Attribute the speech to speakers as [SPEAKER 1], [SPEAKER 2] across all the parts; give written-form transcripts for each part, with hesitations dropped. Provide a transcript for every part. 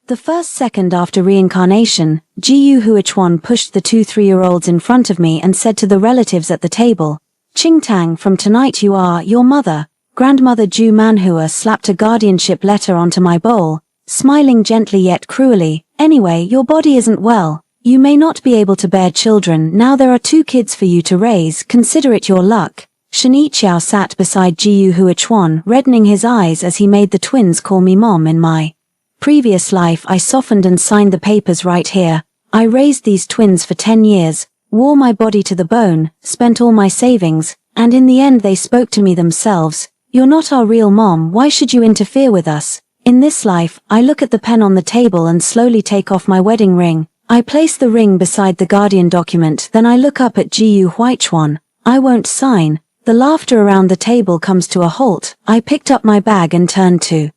[SPEAKER 1] The first second after reincarnation, Jiyu Huichuan pushed the two 3-year-olds in front of me and said to the relatives at the table, "Qingtang, from tonight you are your mother." Grandmother Ju Manhua slapped a guardianship letter onto my bowl, smiling gently yet cruelly. "Anyway, your body isn't well. You may not be able to bear children. Now there are 2 kids for you to raise. Consider it your luck." Shinichao sat beside Jiyu Huichuan, reddening his eyes as he made the twins call me mom. "In my previous life I softened and signed the papers right here. I raised these twins for 10 years, wore my body to the bone, spent all my savings, and in the end they spoke to me themselves. You're not our real mom, why should you interfere with us? In this life, I look at the pen on the table and slowly take off my wedding ring. I place the ring beside the guardian document, then I look up at Jiyu Huichuan. I won't sign." The laughter around the table comes to a halt. I picked up my bag and turned to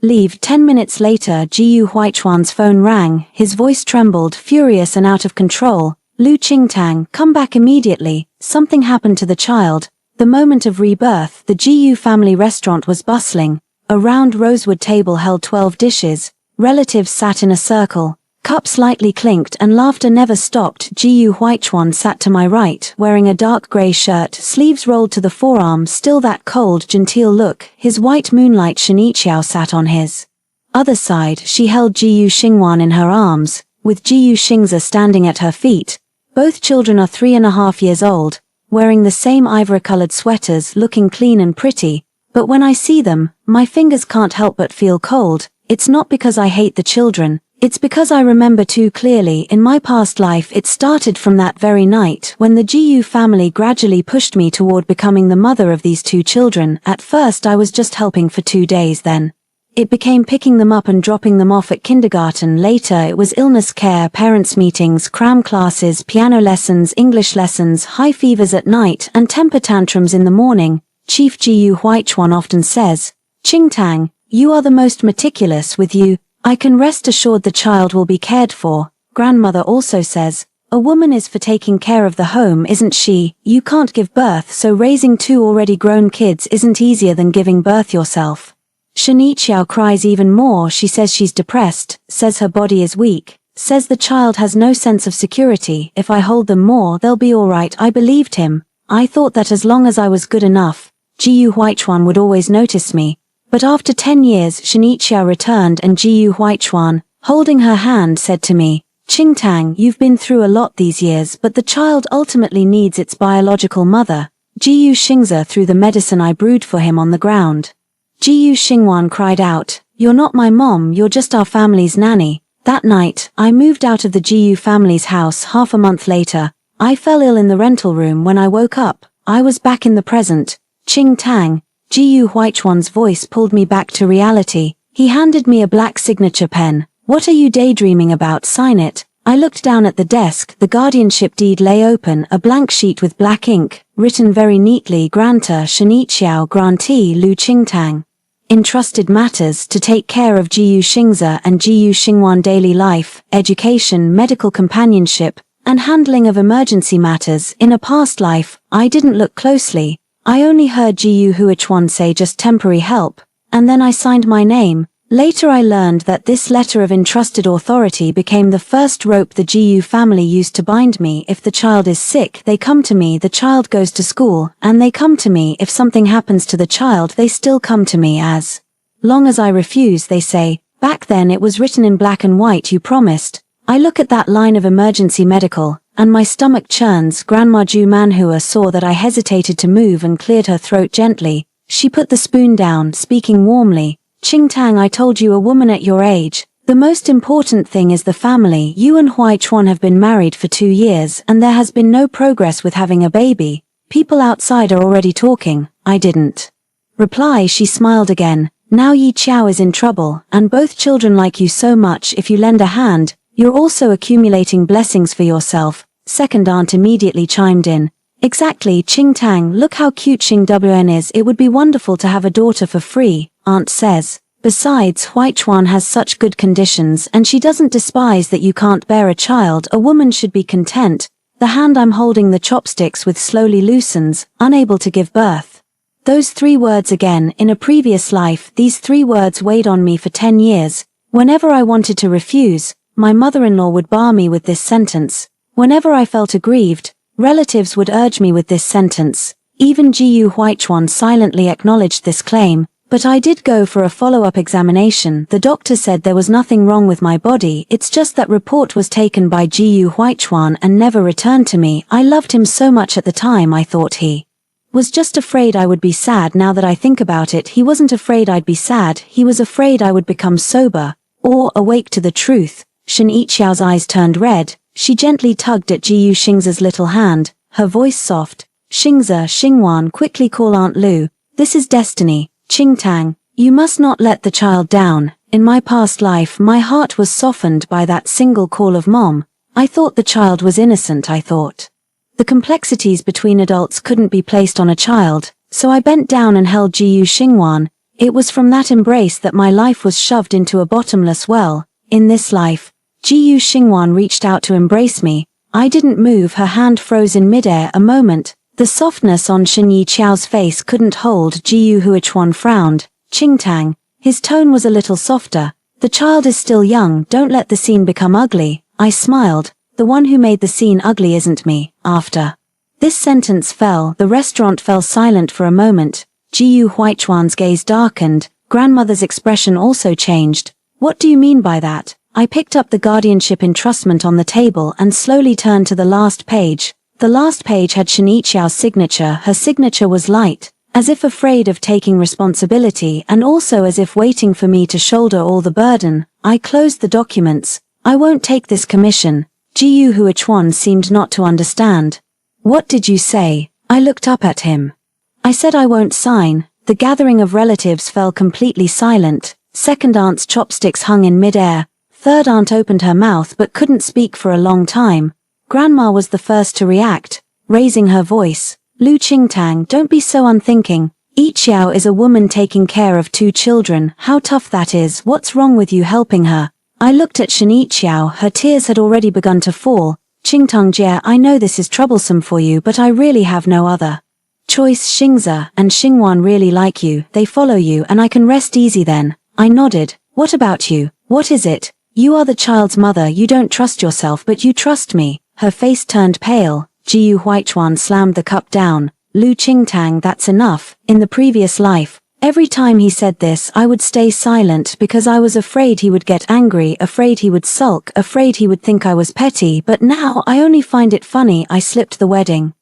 [SPEAKER 1] leave. 10 minutes later, Jiyu Huichuan's phone rang. His voice trembled, furious and out of control. "Lu Qingtang, come back immediately. Something happened to the child." The moment of rebirth, the Jiyu family restaurant was bustling. A round rosewood table held 12 dishes. Relatives sat in a circle. Cups lightly clinked and laughter never stopped. Jiyu Huichuan sat to my right, wearing a dark grey shirt, sleeves rolled to the forearm, still that cold, genteel look. His white moonlight Shinichao sat on his other side. She held Jiyu Xingwan in her arms, with Jiyu Xingza standing at her feet. Both children are 3.5 years old, wearing the same ivory-colored sweaters, looking clean and pretty. But when I see them, my fingers can't help but feel cold. It's not because I hate the children. It's because I remember too clearly. In my past life it started from that very night when the Jiyu family gradually pushed me toward becoming the mother of these 2 children. At first I was just helping for 2 days, then it became picking them up and dropping them off at kindergarten. Later it was illness care, parents meetings, cram classes, piano lessons, English lessons, high fevers at night, and temper tantrums in the morning. Chief Jiyu Huichuan often says, "Qingtang, you are the most meticulous. With you, I can rest assured the child will be cared for." Grandmother also says, "A woman is for taking care of the home, isn't she? You can't give birth, so raising 2 already grown kids isn't easier than giving birth yourself." Shinichao cries even more. She says she's depressed, says her body is weak, says the child has no sense of security. "If I hold them more, they'll be alright." I believed him. I thought that as long as I was good enough, Jiyu Huichuan would always notice me. But after 10 years, Shinichao returned and Jiyu Huichuan, holding her hand, said to me, "Qingtang, you've been through a lot these years, but the child ultimately needs its biological mother." Jiyu Xingza threw the medicine I brewed for him on the ground. Jiyu Xingwan cried out, "You're not my mom, you're just our family's nanny." That night, I moved out of the Jiyu family's house. Half a month later, I fell ill in the rental room. When I woke up, I was back in the present. "Qingtang." Jiyu Huichuan's voice pulled me back to reality. He handed me a black signature pen. "What are you daydreaming about? Sign it." I looked down at the desk. The guardianship deed lay open, a blank sheet with black ink, written very neatly, "Grantor Shinichao, grantee Lu Qingtang. Entrusted matters to take care of Jiyu Xingza and Jiyu Xingwan daily life, education, medical companionship, and handling of emergency matters." In a past life, I didn't look closely. I only heard Jiyu Huichuan say just temporary help, and then I signed my name. Later I learned that this letter of entrusted authority became the first rope the Jiyu family used to bind me. If the child is sick, they come to me. The child goes to school, and they come to me. If something happens to the child, they still come to me. As long as I refuse, they say, "Back then it was written in black and white, you promised." I look at that line of emergency medical, and my stomach churns. Grandma Ju Manhua saw that I hesitated to move and cleared her throat gently. She put the spoon down, speaking warmly. "Qingtang, I told you, a woman at your age, the most important thing is the family. You and Huichuan have been married for 2 years and there has been no progress with having a baby. People outside are already talking." I didn't reply. She smiled again. "Now Yi Qiao is in trouble, and both children like you so much. If you lend a hand, you're also accumulating blessings for yourself." Second aunt immediately chimed in. "Exactly, Qingtang, look how cute Xingwen is. It would be wonderful to have a daughter for free," aunt says. "Besides, Huichuan has such good conditions and she doesn't despise that you can't bear a child. A woman should be content." The hand I'm holding the chopsticks with slowly loosens, unable to give birth. Those 3 words again. In a previous life, these 3 words weighed on me for 10 years. Whenever I wanted to refuse, my mother-in-law would bar me with this sentence. Whenever I felt aggrieved, relatives would urge me with this sentence. Even Gu Huichuan silently acknowledged this claim, but I did go for a follow-up examination. The doctor said there was nothing wrong with my body, it's just that report was taken by Gu Huichuan and never returned to me. I loved him so much at the time. I thought he was just afraid I would be sad. Now that I think about it, he wasn't afraid I'd be sad, he was afraid I would become sober, or awake to the truth. Shen Yiqiao's eyes turned red. She gently tugged at Jiu Xingza's little hand, her voice soft. Xingza, Xingwan, quickly call Aunt Lu. This is destiny. Qingtang, you must not let the child down. In my past life, my heart was softened by that single call of Mom. I thought the child was innocent. I thought the complexities between adults couldn't be placed on a child, so I bent down and held Jiu Xingwan. It was from that embrace that my life was shoved into a bottomless well. In this life, Jiu Xingwan reached out to embrace me. I didn't move. Her hand froze in midair a moment. The softness on Shen Yiqiao's face couldn't hold. Jiu Huichuan frowned. Qingtang, his tone was a little softer. The child is still young, don't let the scene become ugly. I smiled. The one who made the scene ugly isn't me. After this sentence fell, the restaurant fell silent for a moment. Jiu Huichuan's gaze darkened. Grandmother's expression also changed. What do you mean by that? I picked up the guardianship entrustment on the table and slowly turned to the last page. The last page had Shen Yiqiao's signature. Her signature was light, as if afraid of taking responsibility and also as if waiting for me to shoulder all the burden. I closed the documents. I won't take this commission. Jiu Huichuan seemed not to understand. What did you say? I looked up at him. I said I won't sign. The gathering of relatives fell completely silent. Second aunt's chopsticks hung in midair. Third aunt opened her mouth but couldn't speak for a long time. Grandma was the first to react, raising her voice. Lu Qingtang, don't be so unthinking. Yiqiao is a woman taking care of 2 children. How tough that is. What's wrong with you helping her? I looked at Shen Yiqiao. Her tears had already begun to fall. Qingtang Jie, I know this is troublesome for you, but I really have no other choice. Xingza and Xingwan really like you. They follow you and I can rest easy then. I nodded. What about you? What is it? You are the child's mother. You don't trust yourself, but you trust me. Her face turned pale. Jiu Huichuan slammed the cup down. Lu Qingtang, that's enough. In the previous life, every time he said this, I would stay silent because I was afraid he would get angry, afraid he would sulk, afraid he would think I was petty, but now I only find it funny. I slipped the wedding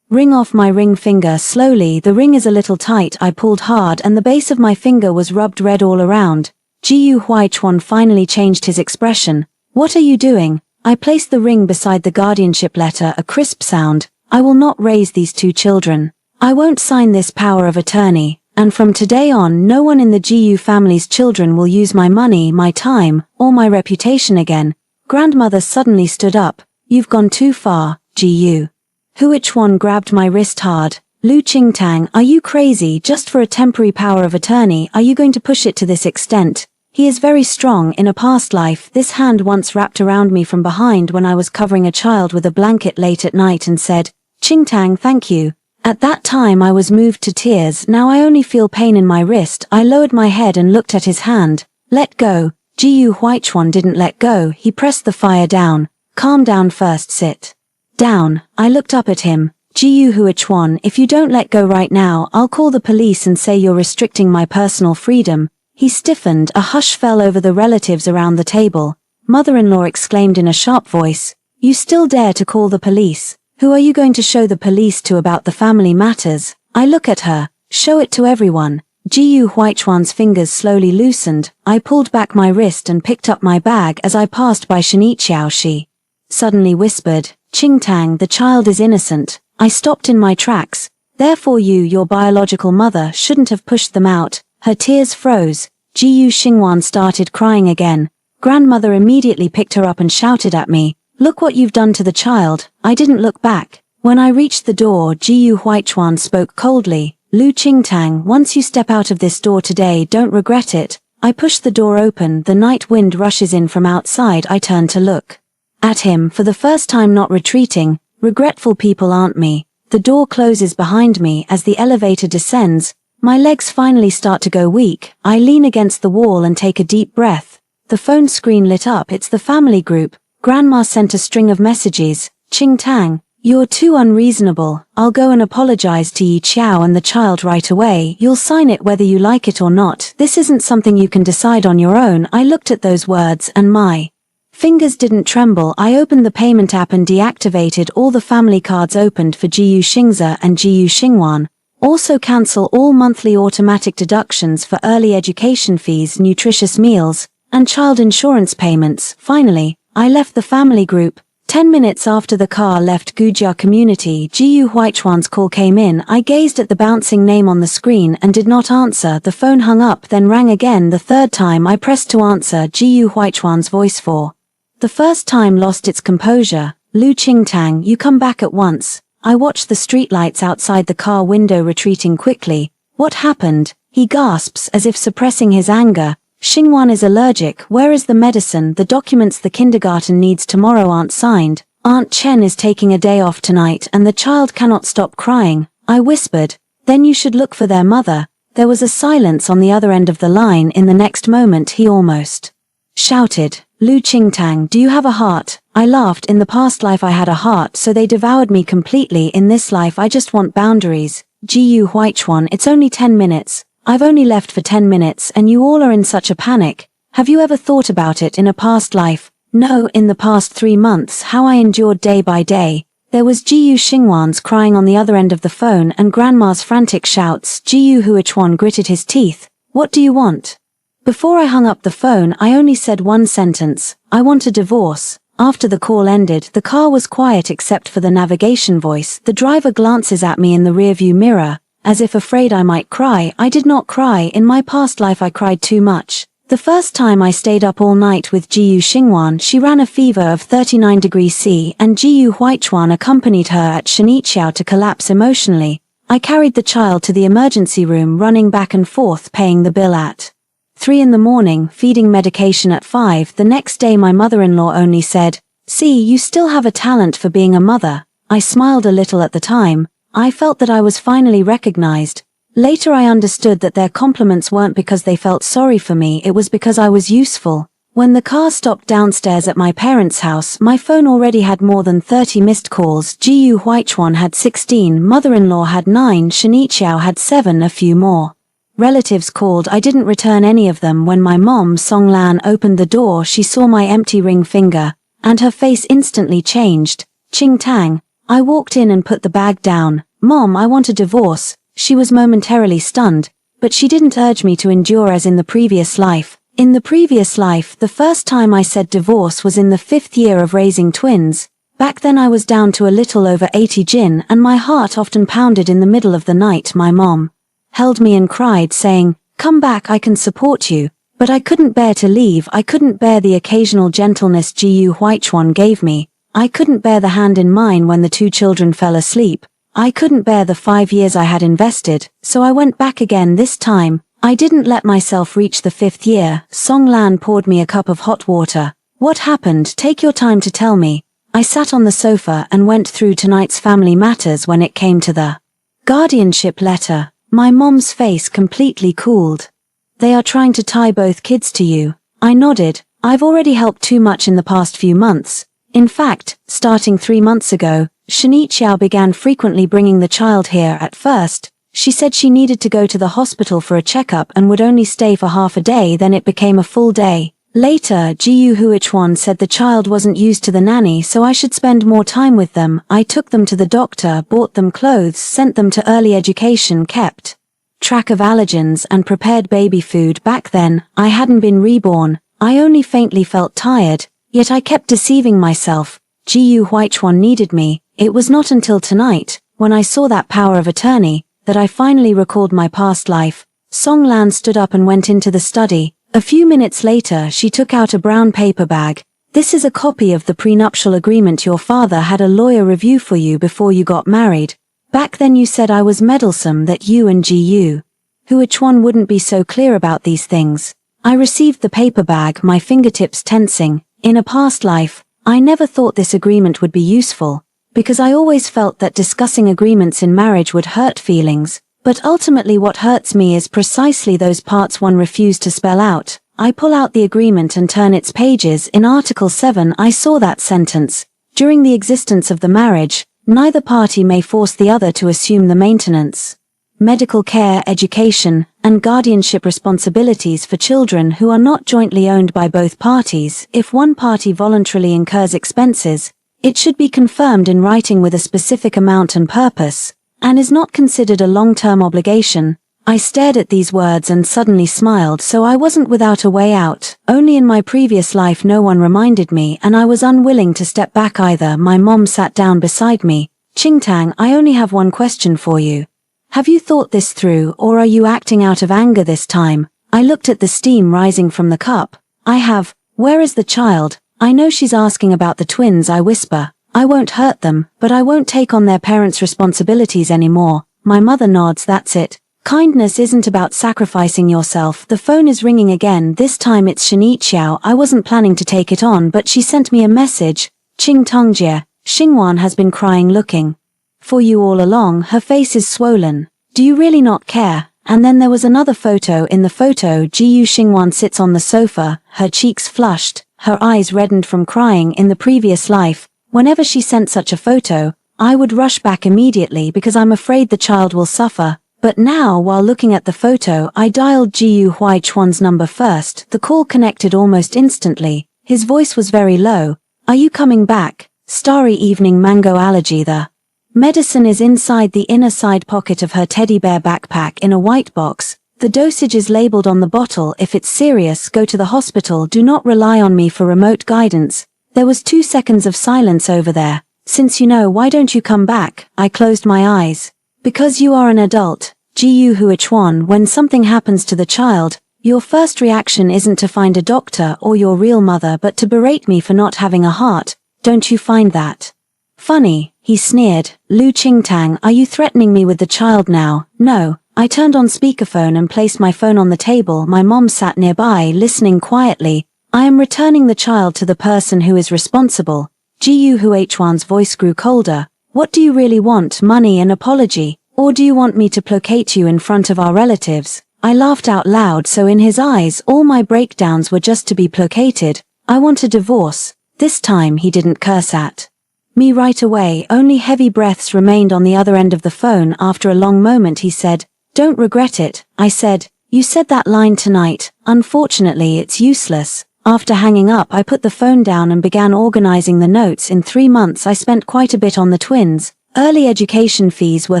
[SPEAKER 1] ring off my ring finger slowly. The ring is a little tight. I pulled hard and the base of my finger was rubbed red all around. Jiu Huichuan finally changed his expression. What are you doing? I placed the ring beside the guardianship letter. A crisp sound. I will not raise these 2 children. I won't sign this power of attorney, and from today on no one in the Jiu family's children will use my money, my time, or my reputation again. Grandmother suddenly stood up. You've gone too far, Jiu Huichuan grabbed my wrist hard. Lu Qingtang, are you crazy? Just for a temporary power of attorney, are you going to push it to this extent? He is very strong. In a past life, this hand once wrapped around me from behind when I was covering a child with a blanket late at night and said, Qingtang, thank you. At that time I was moved to tears. Now I only feel pain in my wrist. I lowered my head and looked at his hand. Let go. Jiu Huichuan didn't let go. He pressed the fire down. Calm down first, sit down. I looked up at him. Jiu Huichuan, if you don't let go right now, I'll call the police and say you're restricting my personal freedom. He stiffened. A hush fell over the relatives around the table. Mother-in-law exclaimed in a sharp voice, You still dare to call the police? Who are you going to show the police to about the family matters? I look at her. Show it to everyone. Jiu Huichuan's fingers slowly loosened. I pulled back my wrist and picked up my bag as I passed by Shen Yiqiao. She suddenly whispered, Qingtang, the child is innocent. I stopped in my tracks. Therefore your biological mother, shouldn't have pushed them out. Her tears froze. Jiu Xingwan started crying again. Grandmother immediately picked her up and shouted at me, Look what you've done to the child. I didn't look back. When I reached the door, Jiu Huichuan spoke coldly. Lu Qingtang, once you step out of this door today, don't regret it. I pushed the door open. The night wind rushes in from outside. I turned to look at him, for the first time not retreating. Regretful people aren't me. The door closes behind me as the elevator descends. My legs finally start to go weak. I lean against the wall and take a deep breath. The phone screen lit up. It's the family group. Grandma sent a string of messages. Ching Tang, you're too unreasonable. I'll go and apologize to Yi Qiao and the child right away. You'll sign it whether you like it or not. This isn't something you can decide on your own. I looked at those words and my fingers didn't tremble. I opened the payment app and deactivated all the family cards opened for Jiyu Xingze and Jiyu Xingwan. Also cancel all monthly automatic deductions for early education fees, nutritious meals, and child insurance payments. Finally, I left the family group. 10 minutes after the car left Gujia community, Jiyu Huichuan's call came in. I gazed at the bouncing name on the screen and did not answer. The phone hung up, then rang again. The third time I pressed to answer. Jiyu Huichuan's voice for the first time lost its composure. Lu Qingtang, you come back at once. I watched the streetlights outside the car window retreating quickly. What happened? He gasps as if suppressing his anger. Xingwan is allergic. Where is the medicine? The documents the kindergarten needs tomorrow aren't signed. Aunt Chen is taking a day off tonight and the child cannot stop crying. I whispered. Then you should look for their mother. There was a silence on the other end of the line. In the next moment he almost shouted. Lu Qingtang, do you have a heart? I laughed. In the past life I had a heart, so they devoured me completely. In this life I just want boundaries. Jiyu Huichuan, it's only 10 minutes. I've only left for 10 minutes and you all are in such a panic. Have you ever thought about it in a past life? No, in the past 3 months, how I endured day by day. There was Jiyu Xingwan's crying on the other end of the phone and Grandma's frantic shouts. Jiyu Huichuan gritted his teeth. What do you want? Before I hung up the phone, I only said one sentence. I want a divorce. After the call ended, the car was quiet except for the navigation voice. The driver glances at me in the rearview mirror, as if afraid I might cry. I did not cry. In my past life I cried too much. The first time I stayed up all night with Jiyu Xingwan, she ran a fever of 39 degrees C, and Jiyu Huichuan accompanied her at Shiniqiao to collapse emotionally. I carried the child to the emergency room, running back and forth, paying the bill at 3 in the morning, feeding medication at 5. The next day my mother-in-law only said, "See, you still have a talent for being a mother." I smiled a little at the time. I felt that I was finally recognized. Later I understood that their compliments weren't because they felt sorry for me, it was because I was useful. When the car stopped downstairs at my parents' house, my phone already had more than 30 missed calls. Jiyu Huichuan had 16, mother-in-law had 9, Shiniqiao had 7, a few more relatives called. I didn't return any of them. When my mom, Song Lan, opened the door, she saw my empty ring finger, and her face instantly changed. Ching Tang. I walked in and put the bag down. Mom, I want a divorce. She was momentarily stunned, but she didn't urge me to endure as in the previous life. In the previous life, the first time I said divorce was in the 5th year of raising twins. Back then I was down to a little over 80 jin and my heart often pounded in the middle of the night. My mom held me and cried, saying, "Come back, I can support you." But I couldn't bear to leave. I couldn't bear the occasional gentleness Jiyu Huichuan gave me. I couldn't bear the hand in mine when the 2 children fell asleep. I couldn't bear the 5 years I had invested, so I went back again. This time, I didn't let myself reach the 5th year. Song Lan poured me a cup of hot water. What happened? Take your time to tell me. I sat on the sofa and went through tonight's family matters. When it came to the guardianship letter, my mom's face completely cooled. They are trying to tie both kids to you. I nodded. I've already helped too much in the past few months. In fact, starting 3 months ago, Shiniqiao began frequently bringing the child here. At first, she said she needed to go to the hospital for a checkup and would only stay for half a day, then it became a full day. Later, Jiyu Huichuan said the child wasn't used to the nanny, so I should spend more time with them. I took them to the doctor, bought them clothes, sent them to early education, kept track of allergens and prepared baby food. Back then, I hadn't been reborn. I only faintly felt tired, yet I kept deceiving myself. Jiyu Huichuan needed me. It was not until tonight, when I saw that power of attorney, that I finally recalled my past life. Song Lan stood up and went into the study. A few minutes later, she took out a brown paper bag. This is a copy of the prenuptial agreement your father had a lawyer review for you before you got married. Back then you said I was meddlesome, that you and Jiyu Huichuan wouldn't be so clear about these things. I received the paper bag, my fingertips tensing. In a past life, I never thought this agreement would be useful, because I always felt that discussing agreements in marriage would hurt feelings. But ultimately what hurts me is precisely those parts one refused to spell out. I pull out the agreement and turn its pages. In Article 7 I saw that sentence. During the existence of the marriage, neither party may force the other to assume the maintenance, medical care, education, and guardianship responsibilities for children who are not jointly owned by both parties. If one party voluntarily incurs expenses, it should be confirmed in writing with a specific amount and purpose, and is not considered a long-term obligation. I stared at these words and suddenly smiled, so I wasn't without a way out. Only in my previous life no one reminded me, and I was unwilling to step back either. My mom sat down beside me. Qingtang, I only have one question for you. Have you thought this through, or are you acting out of anger this time? I looked at the steam rising from the cup. I have. Where is the child? I know she's asking about the twins, I whisper. I won't hurt them, but I won't take on their parents' responsibilities anymore. My mother nods. That's it. Kindness isn't about sacrificing yourself. The phone is ringing again. This time it's Shiniqiao. I wasn't planning to take it on, but she sent me a message. Qing Tongjie, Xingwan has been crying looking for you all along. Her face is swollen. Do you really not care? And then there was another photo. In the photo, Jiyu Xingwan sits on the sofa, her cheeks flushed, her eyes reddened from crying. In the previous life, whenever she sent such a photo, I would rush back immediately because I'm afraid the child will suffer. But now, while looking at the photo, I dialed Jiyu Huichuan's number first. The call connected almost instantly. His voice was very low. Are you coming back? Starry evening mango allergy. The medicine is inside the inner side pocket of her teddy bear backpack in a white box. The dosage is labeled on the bottle. If it's serious, go to the hospital. Do not rely on me for remote guidance. There was 2 seconds of silence over there. Since you know, why don't you come back? I closed my eyes. Because you are an adult, Jiyu Huichuan, when something happens to the child, your first reaction isn't to find a doctor or your real mother but to berate me for not having a heart. Don't you find that funny? He sneered. Lu Qingtang, are you threatening me with the child now? No. I turned on speakerphone and placed my phone on the table. My mom sat nearby, listening quietly. I am returning the child to the person who is responsible. Jiyu Huichuan's voice grew colder. What do you really want? Money and apology? Or do you want me to placate you in front of our relatives? I laughed out loud, so in his eyes all my breakdowns were just to be placated. I want a divorce. This time he didn't curse at me right away. Only heavy breaths remained on the other end of the phone. After a long moment he said, "Don't regret it." I said, "You said that line tonight. Unfortunately it's useless." After hanging up I put the phone down and began organizing the notes. In 3 months I spent quite a bit on the twins. Early education fees were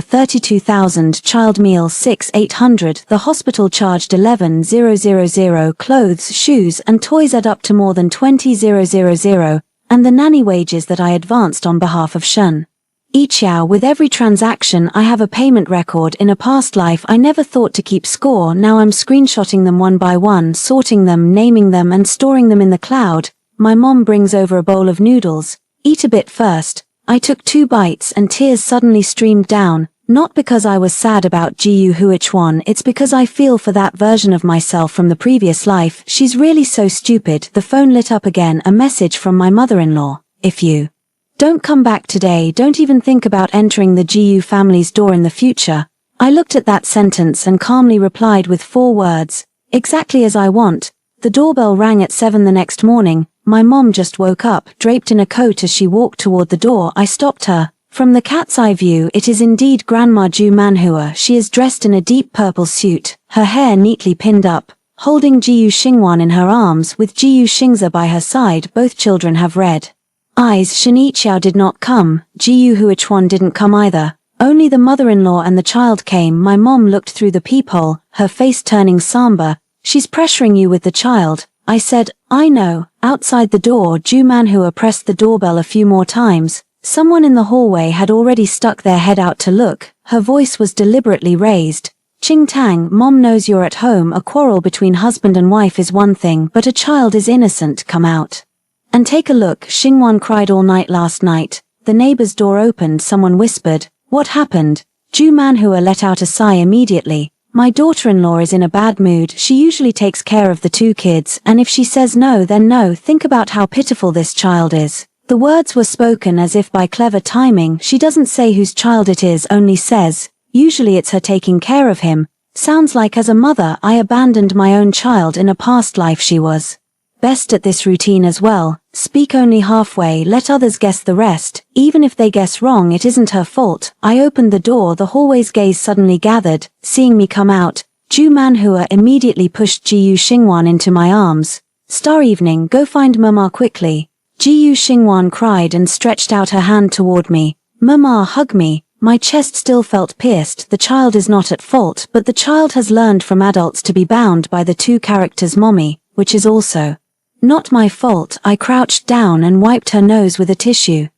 [SPEAKER 1] 32,000, child meal 6,800, the hospital charged 11,000, clothes, shoes and toys add up to more than 20,000, and the nanny wages that I advanced on behalf of Shun Yiqiao. With every transaction I have a payment record. In a past life I never thought to keep score. Now I'm screenshotting them one by one, sorting them, naming them and storing them in the cloud. My mom brings over a bowl of noodles. Eat a bit first. I took 2 bites and tears suddenly streamed down. Not because I was sad about Jiyu Huichuan, it's because I feel for that version of myself from the previous life. She's really so stupid. The phone lit up again, a message from my mother-in-law. If you don't come back today, don't even think about entering the Jiyu family's door in the future. I looked at that sentence and calmly replied with 4 words. Exactly as I want. The doorbell rang at 7 the next morning. My mom just woke up, draped in a coat. As she walked toward the door, I stopped her. From the cat's eye view, it is indeed Grandma Ju Manhua. She is dressed in a deep purple suit, her hair neatly pinned up, holding Jiyu Xingwan in her arms with Jiyu Xingza by her side. Both children have red eyes. Shiniqiao did not come. Jiyu Huichuan didn't come either. Only the mother-in-law and the child came. My mom looked through the peephole, her face turning somber. She's pressuring you with the child. I said, I know. Outside the door, Ju Manhua pressed the doorbell a few more times. Someone in the hallway had already stuck their head out to look. Her voice was deliberately raised. Qingtang, Mom knows you're at home. A quarrel between husband and wife is one thing, but a child is innocent. Come out and take a look. Xingwan cried all night last night. The neighbor's door opened. Someone whispered, what happened? Ju Manhua let out a sigh immediately. My daughter-in-law is in a bad mood. She usually takes care of the 2 kids, and if she says no, then no. Think about how pitiful this child is. The words were spoken as if by clever timing. She doesn't say whose child it is, only says, usually it's her taking care of him. Sounds like as a mother I abandoned my own child in a past life. She was best at this routine as well. Speak only halfway, let others guess the rest. Even if they guess wrong, it isn't her fault. I opened the door, the hallway's gaze suddenly gathered. Seeing me come out, Ju Manhua immediately pushed Jiyu Xingwan into my arms. Star evening, go find Mama quickly. Jiyu Xingwan cried and stretched out her hand toward me. Mama, hug me. My chest still felt pierced. The child is not at fault, but the child has learned from adults to be bound by the two characters mommy, which is also not my fault. I crouched down and wiped her nose with a tissue.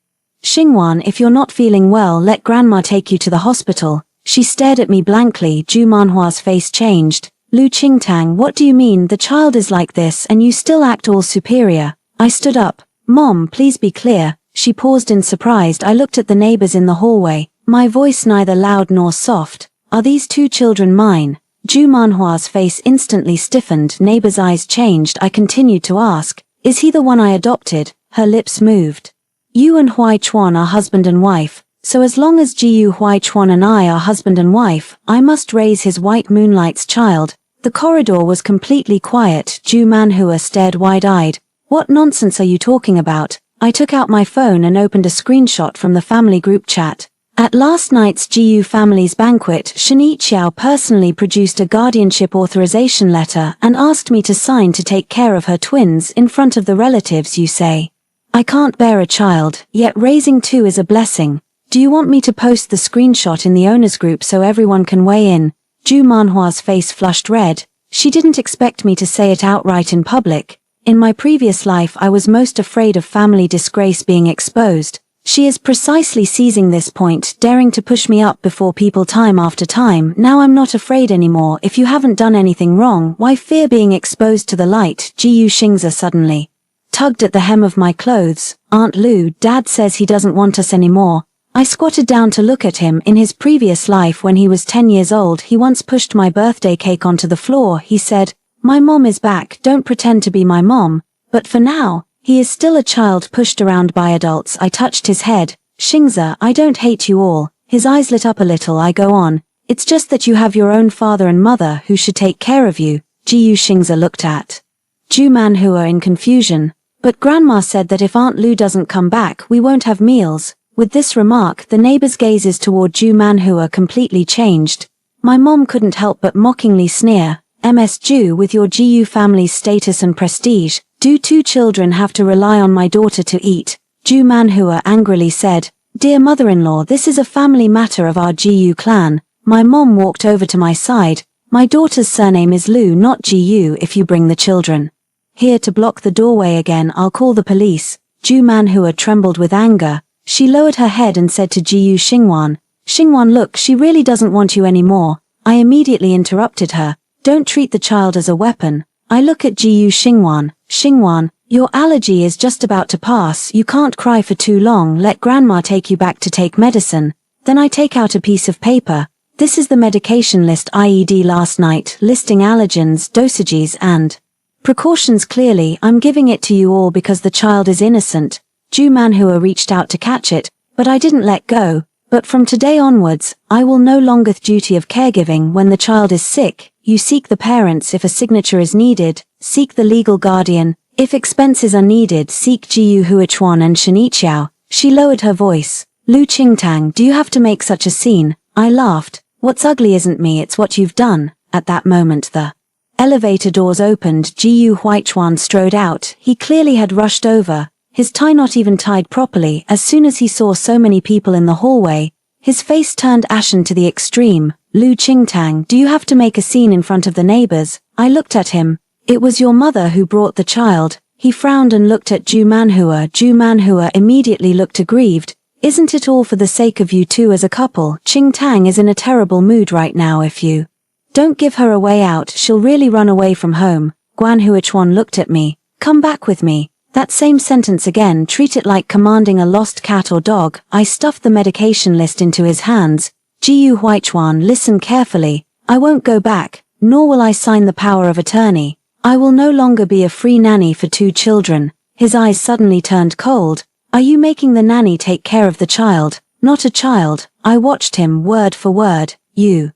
[SPEAKER 1] Xingwan, if you're not feeling well, let grandma take you to the hospital. She stared at me blankly. Ju Manhua's face changed. Lu Qingtang, what do you mean? The child is like this and you still act all superior. I stood up. Mom, please be clear. She paused in surprise. I looked at the neighbors in the hallway, my voice neither loud nor soft. Are these two children mine? Ju Manhua's face instantly stiffened. Neighbor's eyes changed. I continued to ask, is he the one I adopted? Her lips moved. You and Huai Chuan are husband and wife, so as long as Jiyu Huai Chuan and I are husband and wife, I must raise his white moonlight's child. The corridor was completely quiet. Ju Manhua stared wide-eyed. What nonsense are you talking about? I took out my phone and opened a screenshot from the family group chat. At last night's Jiyu family's banquet, Shani Qiao personally produced a guardianship authorization letter and asked me to sign to take care of her twins in front of the relatives. You say I can't bear a child, yet raising two is a blessing. Do you want me to post the screenshot in the owners group so everyone can weigh in? Ju Manhua's face flushed red. She didn't expect me to say it outright in public. In my previous life I was most afraid of family disgrace being exposed. She is precisely seizing this point, daring to push me up before people time after time. Now I'm not afraid anymore. If you haven't done anything wrong, why fear being exposed to the light? Jiyu Xingza suddenly tugged at the hem of my clothes. Aunt Lu, Dad says he doesn't want us anymore. I squatted down to look at him. In his previous life when he was 10 years old, he once pushed my birthday cake onto the floor. He said, my mom is back, don't pretend to be my mom. But for now, he is still a child pushed around by adults. I touched his head. Xingza, I don't hate you all. His eyes lit up a little. I go on. It's just that you have your own father and mother who should take care of you. Jiyu Xingza looked at Ju Manhua in confusion. But grandma said that if Aunt Lu doesn't come back, we won't have meals. With this remark, the neighbor's gazes toward Ju Manhua completely changed. My mom couldn't help but mockingly sneer. Ms. Ju, with your Jiyu family's status and prestige, do two children have to rely on my daughter to eat? Ju Manhua angrily said, Dear mother-in-law, this is a family matter of our Jiyu clan. My mom walked over to my side. My daughter's surname is Lu, not Jiyu. If you bring the children here to block the doorway again, I'll call the police. Ju Manhua trembled with anger. She lowered her head and said to Jiyu Xingwan, Xingwan, look, she really doesn't want you anymore. I immediately interrupted her. Don't treat the child as a weapon. I look at Jiyu Xingwan. Xingwan, your allergy is just about to pass. You can't cry for too long. Let grandma take you back to take medicine. Then I take out a piece of paper. This is the medication list IED last night, listing allergens, dosages and precautions clearly. I'm giving it to you all because the child is innocent. Ju Manhua reached out to catch it, but I didn't let go. But from today onwards, I will no longer duty of caregiving when the child is sick. You seek the parents if a signature is needed, seek the legal guardian. If expenses are needed, seek Jiyu Huichuan and Shaniqiao. She lowered her voice. Lu Qingtang, do you have to make such a scene? I laughed. What's ugly isn't me, it's what you've done. At that moment the elevator doors opened. Jiyu Huichuan strode out. He clearly had rushed over, his tie not even tied properly. As soon as he saw so many people in the hallway, his face turned ashen to the extreme. Lu Qingtang, do you have to make a scene in front of the neighbors? I looked at him. It was your mother who brought the child. He frowned and looked at Ju Manhua. Ju Manhua immediately looked aggrieved. Isn't it all for the sake of you two as a couple? Qingtang is in a terrible mood right now. If you don't give her a way out, she'll really run away from home. Guan Huichuan looked at me. Come back with me. That same sentence again, treat it like commanding a lost cat or dog. I stuffed the medication list into his hands. Jiyu Huichuan, listen carefully. I won't go back, nor will I sign the power of attorney. I will no longer be a free nanny for two children. His eyes suddenly turned cold. Are you making the nanny take care of the child? Not a child. I watched him word for word. You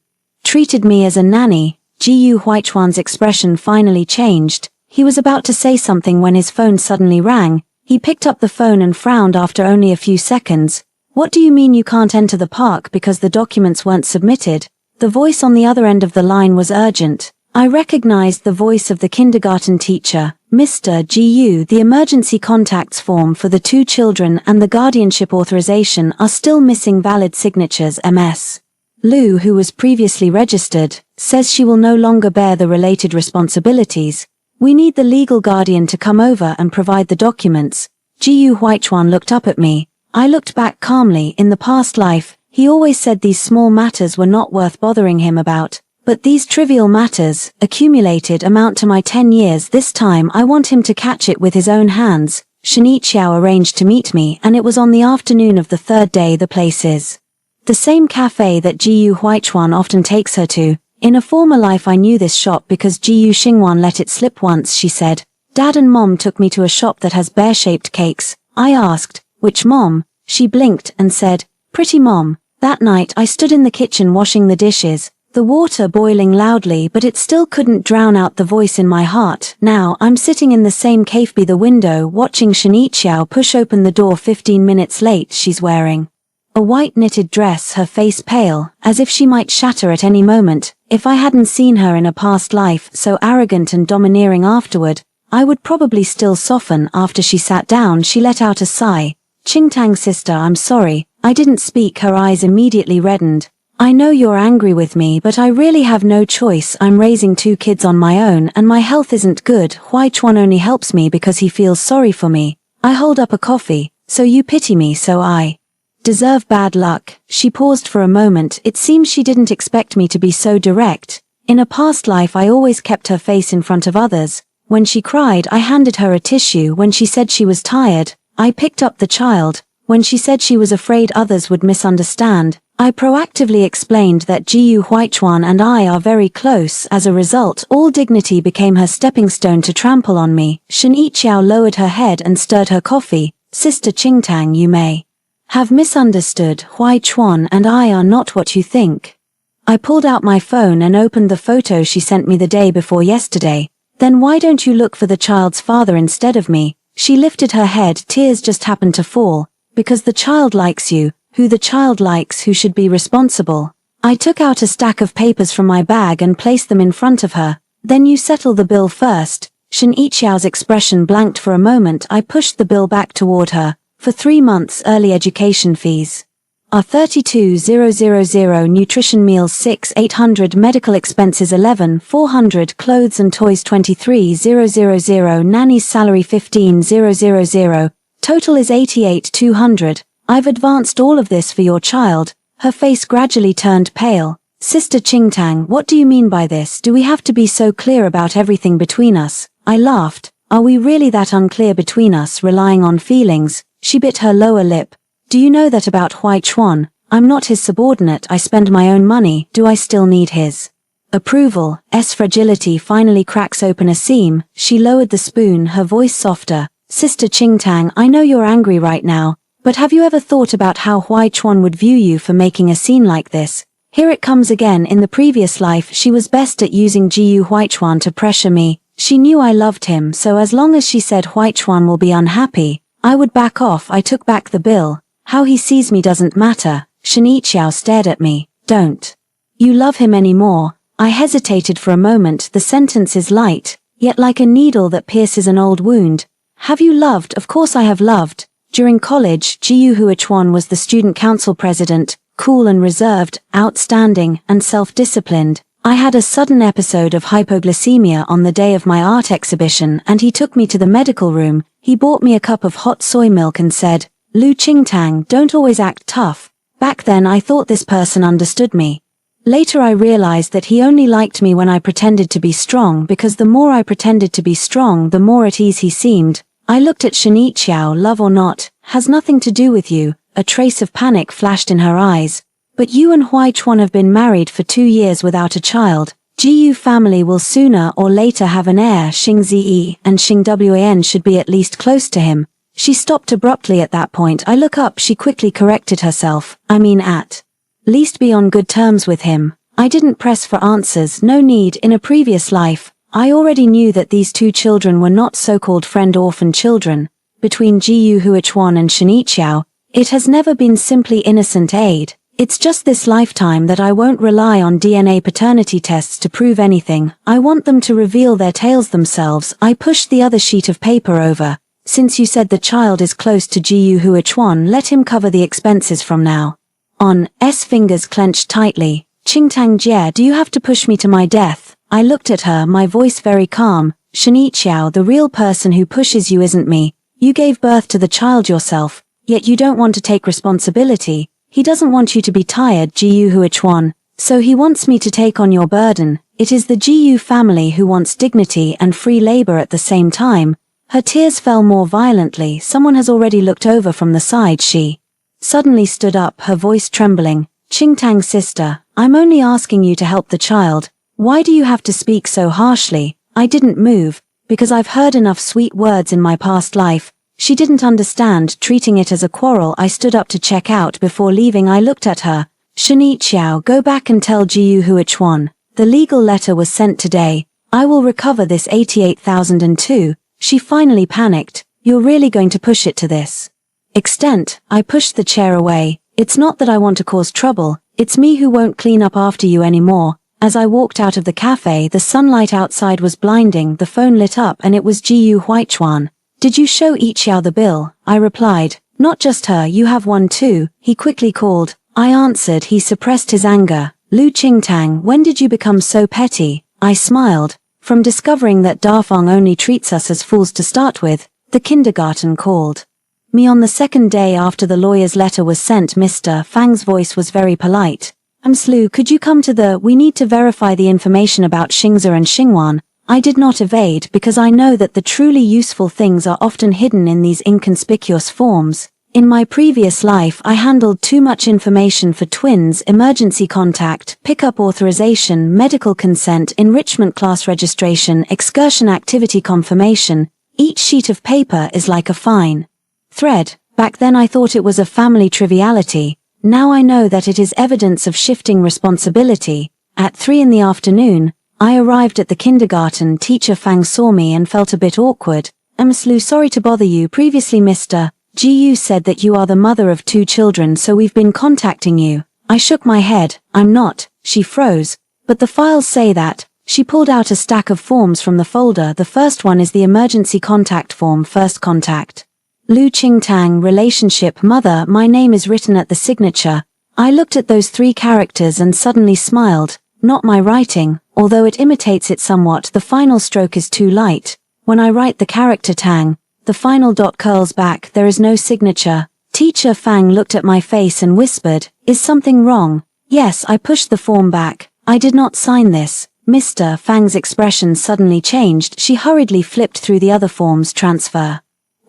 [SPEAKER 1] treated me as a nanny. Gu Huichuan's expression finally changed. He was about to say something when his phone suddenly rang. He picked up the phone and frowned after only a few seconds. What do you mean you can't enter the park because the documents weren't submitted? The voice on the other end of the line was urgent. I recognized the voice of the kindergarten teacher. Mr. Gu, the emergency contacts form for the 2 children and the guardianship authorization are still missing valid signatures. Ms. Lu, who was previously registered, says she will no longer bear the related responsibilities. We need the legal guardian to come over and provide the documents. Gu Huichuan looked up at me. I looked back calmly. In the past life, he always said these small matters were not worth bothering him about. But these trivial matters, accumulated, amount to my 10 years. This time I want him to catch it with his own hands. Shinichiao arranged to meet me, and it was on the afternoon of the 3rd day. The place is the same cafe that Gu Huichuan often takes her to. In a former life I knew this shop because Gu Xingwan let it slip once. She said, Dad and Mom took me to a shop that has bear-shaped cakes. I asked, which mom? She blinked and said, Pretty Mom. That night I stood in the kitchen washing the dishes. The water boiling loudly, but it still couldn't drown out the voice in my heart. Now I'm sitting in the same cave by the window watching Shinichiao push open the door 15 minutes late. She's wearing a white knitted dress, her face pale, as if she might shatter at any moment. If I hadn't seen her in a past life so arrogant and domineering afterward, I would probably still soften. After she sat down, she let out a sigh. Qingtang sister, I'm sorry, I didn't speak. Her eyes immediately reddened. I know you're angry with me, but I really have no choice. I'm raising 2 kids on my own and my health isn't good. Huichuan only helps me because he feels sorry for me. I hold up a coffee. So you pity me, so I deserve bad luck. She paused for a moment. It seems she didn't expect me to be so direct. In a past life I always kept her face in front of others. When she cried, I handed her a tissue. When she said she was tired, I picked up the child. When she said she was afraid others would misunderstand, I proactively explained that Gu Huichuan and I are very close. As a result, all dignity became her stepping stone to trample on me. Shinichiao lowered her head and stirred her coffee. Sister Qingtang, you may have misunderstood. Huichuan and I are not what you think. I pulled out my phone and opened the photo she sent me the day before yesterday. Then why don't you look for the child's father instead of me? She lifted her head. Tears just happened to fall. Because the child likes you. Who the child likes, who should be responsible. I took out a stack of papers from my bag and placed them in front of her. Then you settle the bill first. Shinichiao's expression blanked for a moment. I pushed the bill back toward her. For 3 months early education fees are 32,000, nutrition meals 6,800, medical expenses 11,400, clothes and toys 23,000, nanny's salary 15,000, total is 88,200. I've advanced all of this for your child. Her face gradually turned pale. Sister Qingtang, what do you mean by this? Do we have to be so clear about everything between us? I laughed. Are we really that unclear between us, relying on feelings? She bit her lower lip. Do you know that about Huichuan? I'm not his subordinate. I spend my own money. Do I still need his approval? Fragility finally cracks open a seam. She lowered the spoon, her voice softer. Sister Qingtang, I know you're angry right now. But have you ever thought about how Huichuan would view you for making a scene like this? Here it comes again. In the previous life, she was best at using Gu Huichuan to pressure me. She knew I loved him, so as long as she said Huichuan will be unhappy, I would back off. I took back the bill. How he sees me doesn't matter. Shinichiao stared at me. Don't you love him anymore? I hesitated for a moment. The sentence is light, yet like a needle that pierces an old wound. Have you loved? Of course I have loved. During college, Gu Huichuan was the student council president, cool and reserved, outstanding, and self-disciplined. I had a sudden episode of hypoglycemia on the day of my art exhibition and he took me to the medical room. He bought me a cup of hot soy milk and said, Lu Qingtang, don't always act tough. Back then I thought this person understood me. Later I realized that he only liked me when I pretended to be strong, because the more I pretended to be strong, the more at ease he seemed. I looked at Shinichiao. Love or not, has nothing to do with you. A trace of panic flashed in her eyes. But you and Huichuan have been married for 2 years without a child. Gu family will sooner or later have an heir. Xing Zi and Xing Wan should be at least close to him. She stopped abruptly at that point. I look up. She quickly corrected herself. I mean at least be on good terms with him. I didn't press for answers, no need. In a previous life, I already knew that these two children were not so-called friend orphan children. Between Jiyu Huichuan and Shinichiao, it has never been simply innocent aid. It's just this lifetime that I won't rely on DNA paternity tests to prove anything. I want them to reveal their tales themselves. I pushed the other sheet of paper over. Since you said the child is close to Jiyu Huichuan, let him cover the expenses from now on. S fingers clenched tightly. Qingtang Jie, do you have to push me to my death? I looked at her, my voice very calm. Shinichiao, the real person who pushes you isn't me. You gave birth to the child yourself, yet you don't want to take responsibility. He doesn't want you to be tired, Jiyu Huichuan, so he wants me to take on your burden. It is the Jiyu family who wants dignity and free labor at the same time. Her tears fell more violently. Someone has already looked over from the side. She suddenly stood up, her voice trembling. Qingtang sister, I'm only asking you to help the child. Why do you have to speak so harshly? I didn't move, because I've heard enough sweet words in my past life. She didn't understand, treating it as a quarrel. I stood up to check out. Before leaving, I looked at her. Shinichiao, go back and tell Jiyu Huichuan. The legal letter was sent today. I will recover this 88,002. She finally panicked. You're really going to push it to this extent? I pushed the chair away. It's not that I want to cause trouble. It's me who won't clean up after you anymore. As I walked out of the cafe, the sunlight outside was blinding. The phone lit up and it was Jiyu Huichuan. Did you show Ichiao the bill? I replied. Not just her, you have one too. He quickly called. I answered. He suppressed his anger. Lu Qingtang, when did you become so petty? I smiled. From discovering that Dafeng only treats us as fools to start with. The kindergarten called me on the second day after the lawyer's letter was sent. Mr. Fang's voice was very polite. Slu, could you come to we need to verify the information about Xingzi and Xingwan. I did not evade because I know that the truly useful things are often hidden in these inconspicuous forms. In my previous life I handled too much information for twins, emergency contact, pickup authorization, medical consent, enrichment class registration, excursion activity confirmation. Each sheet of paper is like a fine thread. Back then I thought it was a family triviality. Now I know that it is evidence of shifting responsibility. At 3 in the afternoon, I arrived at the kindergarten. Teacher Fang saw me and felt a bit awkward. Slu, sorry to bother you. Previously Mr. Jiyu said that you are the mother of 2 children, so we've been contacting you. I shook my head. I'm not. She froze. But the files say that. She pulled out a stack of forms from the folder. The first one is the emergency contact form, first contact. Lu Qingtang, relationship, mother, my name is written at the signature. I looked at those 3 characters and suddenly smiled. Not my writing, although it imitates it somewhat. The final stroke is too light. When I write the character Tang, the final dot curls back. There is no signature. Teacher Fang looked at my face and whispered, is something wrong? Yes, I pushed the form back. I did not sign this. Mr. Fang's expression suddenly changed. She hurriedly flipped through the other forms. Transfer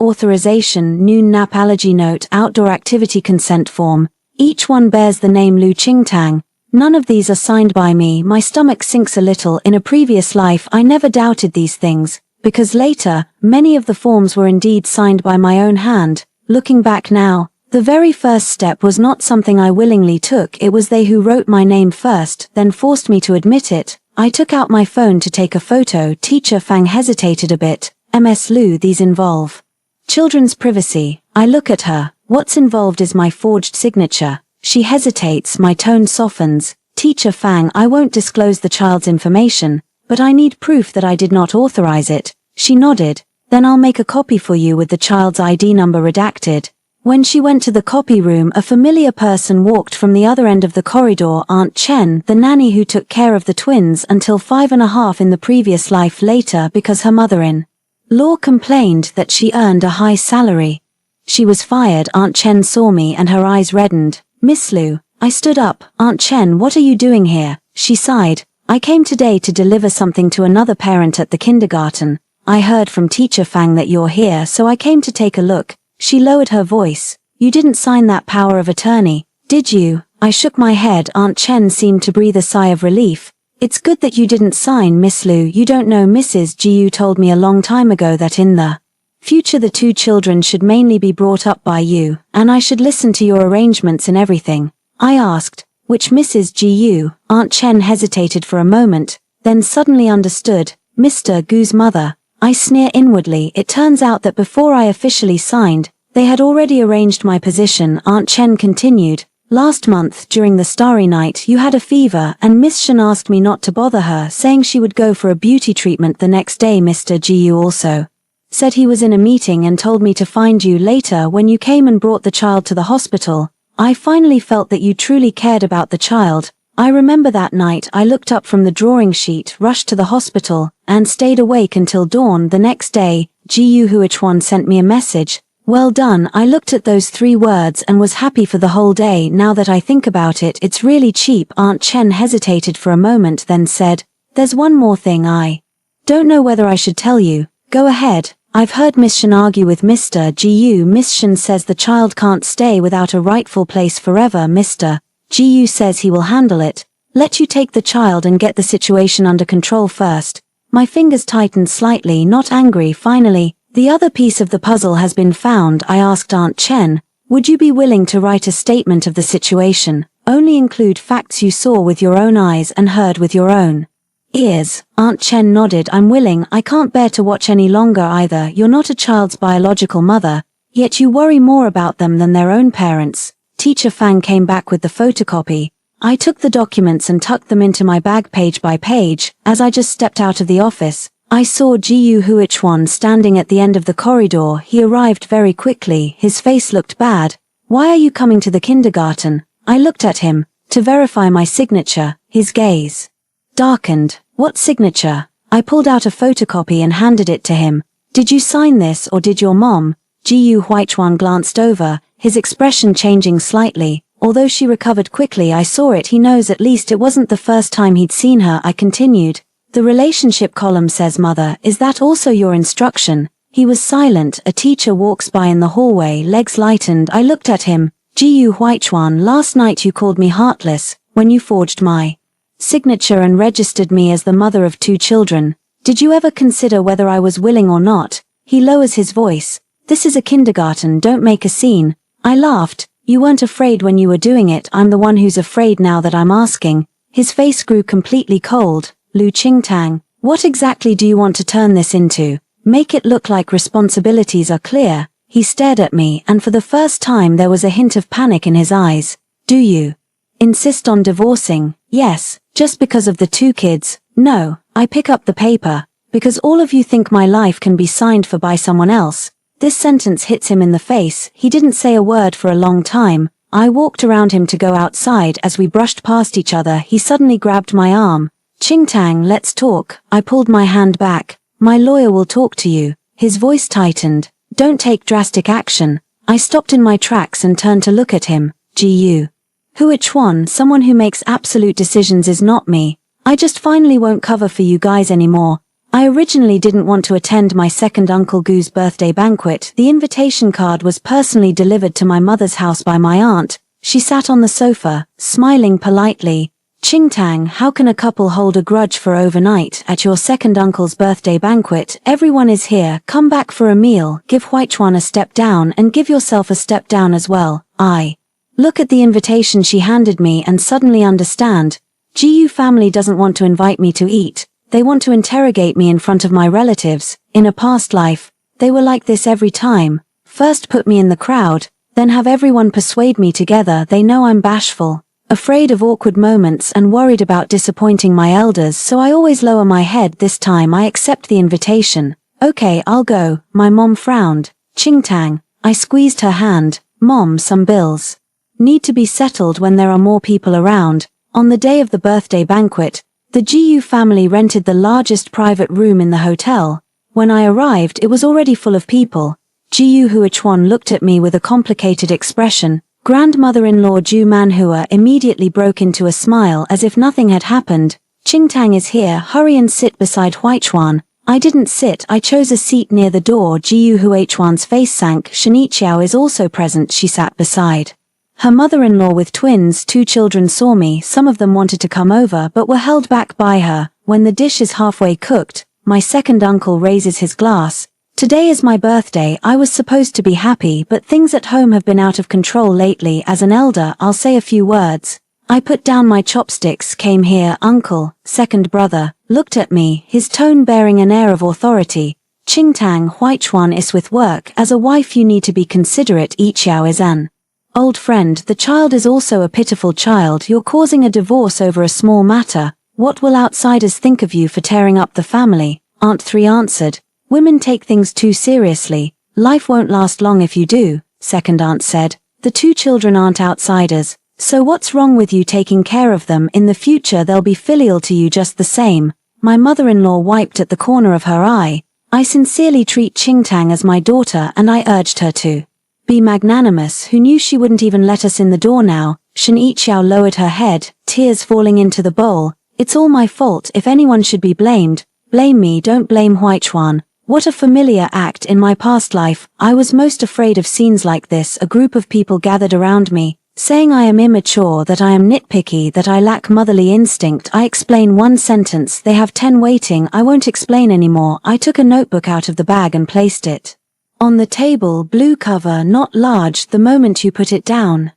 [SPEAKER 1] authorization, noon nap allergy note, outdoor activity consent form. Each one bears the name Lu Qingtang. None of these are signed by me. My stomach sinks a little. In a previous life I never doubted these things, because later, many of the forms were indeed signed by my own hand. Looking back now, the very first step was not something I willingly took. It was they who wrote my name first, then forced me to admit it. I took out my phone to take a photo. Teacher Fang hesitated a bit. Ms. Lu, these involve children's privacy. I look at her. What's involved is my forged signature. She hesitates. My tone softens. Teacher Fang, I won't disclose the child's information, but I need proof that I did not authorize it. She nodded. Then I'll make a copy for you with the child's ID number redacted. When she went to the copy room, a familiar person walked from the other end of the corridor. Aunt Chen, the nanny who took care of the twins until 5.5 in the previous life, later because her mother-in-law complained that she earned a high salary. She was fired. Aunt Chen saw me and her eyes reddened. Miss Lu. I stood up. Aunt Chen, what are you doing here? She sighed. I came today to deliver something to another parent at the kindergarten. I heard from Teacher Fang that you're here, so I came to take a look. She lowered her voice. You didn't sign that power of attorney, did you? I shook my head. Aunt Chen seemed to breathe a sigh of relief. It's good that you didn't sign, Miss Lu. You don't know, Mrs. Jiyu told me a long time ago that in the future the 2 children should mainly be brought up by you, and I should listen to your arrangements and everything. I asked, which Mrs. Gu, Aunt Chen hesitated for a moment, then suddenly understood, Mr. Gu's mother. I sneer inwardly. It turns out that before I officially signed, they had already arranged my position. Aunt Chen continued, last month during the starry night you had a fever and Miss Shen asked me not to bother her, saying she would go for a beauty treatment the next day. Mr. Gu also said he was in a meeting and told me to find you later when you came and brought the child to the hospital. I finally felt that you truly cared about the child. I remember that night I looked up from the drawing sheet, rushed to the hospital, and stayed awake until dawn. The next day, Gu Huichuan sent me a message. Well done. I looked at those 3 words and was happy for the whole day. Now that I think about it, it's really cheap. Aunt Chen hesitated for a moment then said, there's one more thing I don't know whether I should tell you. Go ahead. I've heard Miss Shen argue with Mr. Gu. Miss Shen says the child can't stay without a rightful place forever. Mr. Gu says he will handle it. Let you take the child and get the situation under control first. My fingers tightened slightly, not angry. Finally, the other piece of the puzzle has been found. I asked Aunt Chen, would you be willing to write a statement of the situation? Only include facts you saw with your own eyes and heard with your own ears. Aunt Chen nodded. I'm willing. I can't bear to watch any longer either. You're not a child's biological mother, yet you worry more about them than their own parents. Teacher Fang came back with the photocopy. I took the documents and tucked them into my bag page by page. As I just stepped out of the office, I saw Gu Huichuan standing at the end of the corridor. He arrived very quickly. His face looked bad. Why are you coming to the kindergarten? I looked at him to verify my signature. His gaze darkened. What signature? I pulled out a photocopy and handed it to him. Did you sign this or did your mom? Gu Huichuan glanced over, his expression changing slightly. Although she recovered quickly, I saw it. He knows at least it wasn't the first time he'd seen her. I continued. The relationship column says mother. Is that also your instruction? He was silent. A teacher walks by in the hallway, legs lightened. I looked at him. Gu Huichuan, last night you called me heartless when you forged my signature and registered me as the mother of 2 children. Did you ever consider whether I was willing or not? He lowers his voice. This is a kindergarten, don't make a scene. I laughed. You weren't afraid when you were doing it. I'm the one who's afraid now that I'm asking. His face grew completely cold. Lu Qingtang, what exactly do you want to turn this into? Make it look like responsibilities are clear. He stared at me, and for the first time there was a hint of panic in his eyes. Do you insist on divorcing? Yes, just because of the 2 kids. No, I pick up the paper. Because all of you think my life can be signed for by someone else. This sentence hits him in the face. He didn't say a word for a long time. I walked around him to go outside. As we brushed past each other, he suddenly grabbed my arm. Qingtang, let's talk. I pulled my hand back. My lawyer will talk to you. His voice tightened. Don't take drastic action. I stopped in my tracks and turned to look at him. Gu Huichuan, someone who makes absolute decisions is not me. I just finally won't cover for you guys anymore. I originally didn't want to attend my second Uncle Gu's birthday banquet. The invitation card was personally delivered to my mother's house by my aunt. She sat on the sofa, smiling politely. Qingtang, how can a couple hold a grudge for overnight at your second uncle's birthday banquet? Everyone is here. Come back for a meal. Give Huichuan a step down and give yourself a step down as well. I look at the invitation she handed me and suddenly understand. Gu family doesn't want to invite me to eat. They want to interrogate me in front of my relatives. In a past life, they were like this every time. First put me in the crowd, then have everyone persuade me together. They know I'm bashful, afraid of awkward moments and worried about disappointing my elders, so I always lower my head. This time I accept the invitation. Okay, I'll go. My mom frowned. Qingtang. I squeezed her hand. Mom, some bills need to be settled when there are more people around. On the day of the birthday banquet, the Gu family rented the largest private room in the hotel. When I arrived, it was already full of people. Gu Huichuan looked at me with a complicated expression. Grandmother-in-law Ju Manhua immediately broke into a smile as if nothing had happened. Qingtang is here. Hurry and sit beside Huichuan. I didn't sit. I chose a seat near the door. Gu Huichuan's face sank. Shiniqiao is also present. She sat beside her mother-in-law with twins. 2 children saw me. Some of them wanted to come over but were held back by her. When the dish is halfway cooked, my second uncle raises his glass. Today is my birthday. I was supposed to be happy, but things at home have been out of control lately. As an elder, I'll say a few words. I put down my chopsticks. Came here, uncle, second brother, looked at me, his tone bearing an air of authority. Qingtang Huichuan is with work. As a wife you need to be considerate. Yiqiao is an old friend. The child is also a pitiful child. You're causing a divorce over a small matter. What will outsiders think of you for tearing up the family? Aunt 3 answered. Women take things too seriously. Life won't last long if you do, second aunt said. The 2 children aren't outsiders. So what's wrong with you taking care of them? In the future they'll be filial to you just the same. My mother-in-law wiped at the corner of her eye. I sincerely treat Qingtang as my daughter and I urged her to be magnanimous. Who knew she wouldn't even let us in the door now? Shen Yiqiao lowered her head, tears falling into the bowl. It's all my fault. If anyone should be blamed, blame me. Don't blame Huichuan. What a familiar act. In my past life, I was most afraid of scenes like this. A group of people gathered around me, saying I am immature, that I am nitpicky, that I lack motherly instinct. I explain one sentence, they have 10 waiting. I won't explain anymore. I took a notebook out of the bag and placed it on the table. Blue cover, not large. The moment you put it down,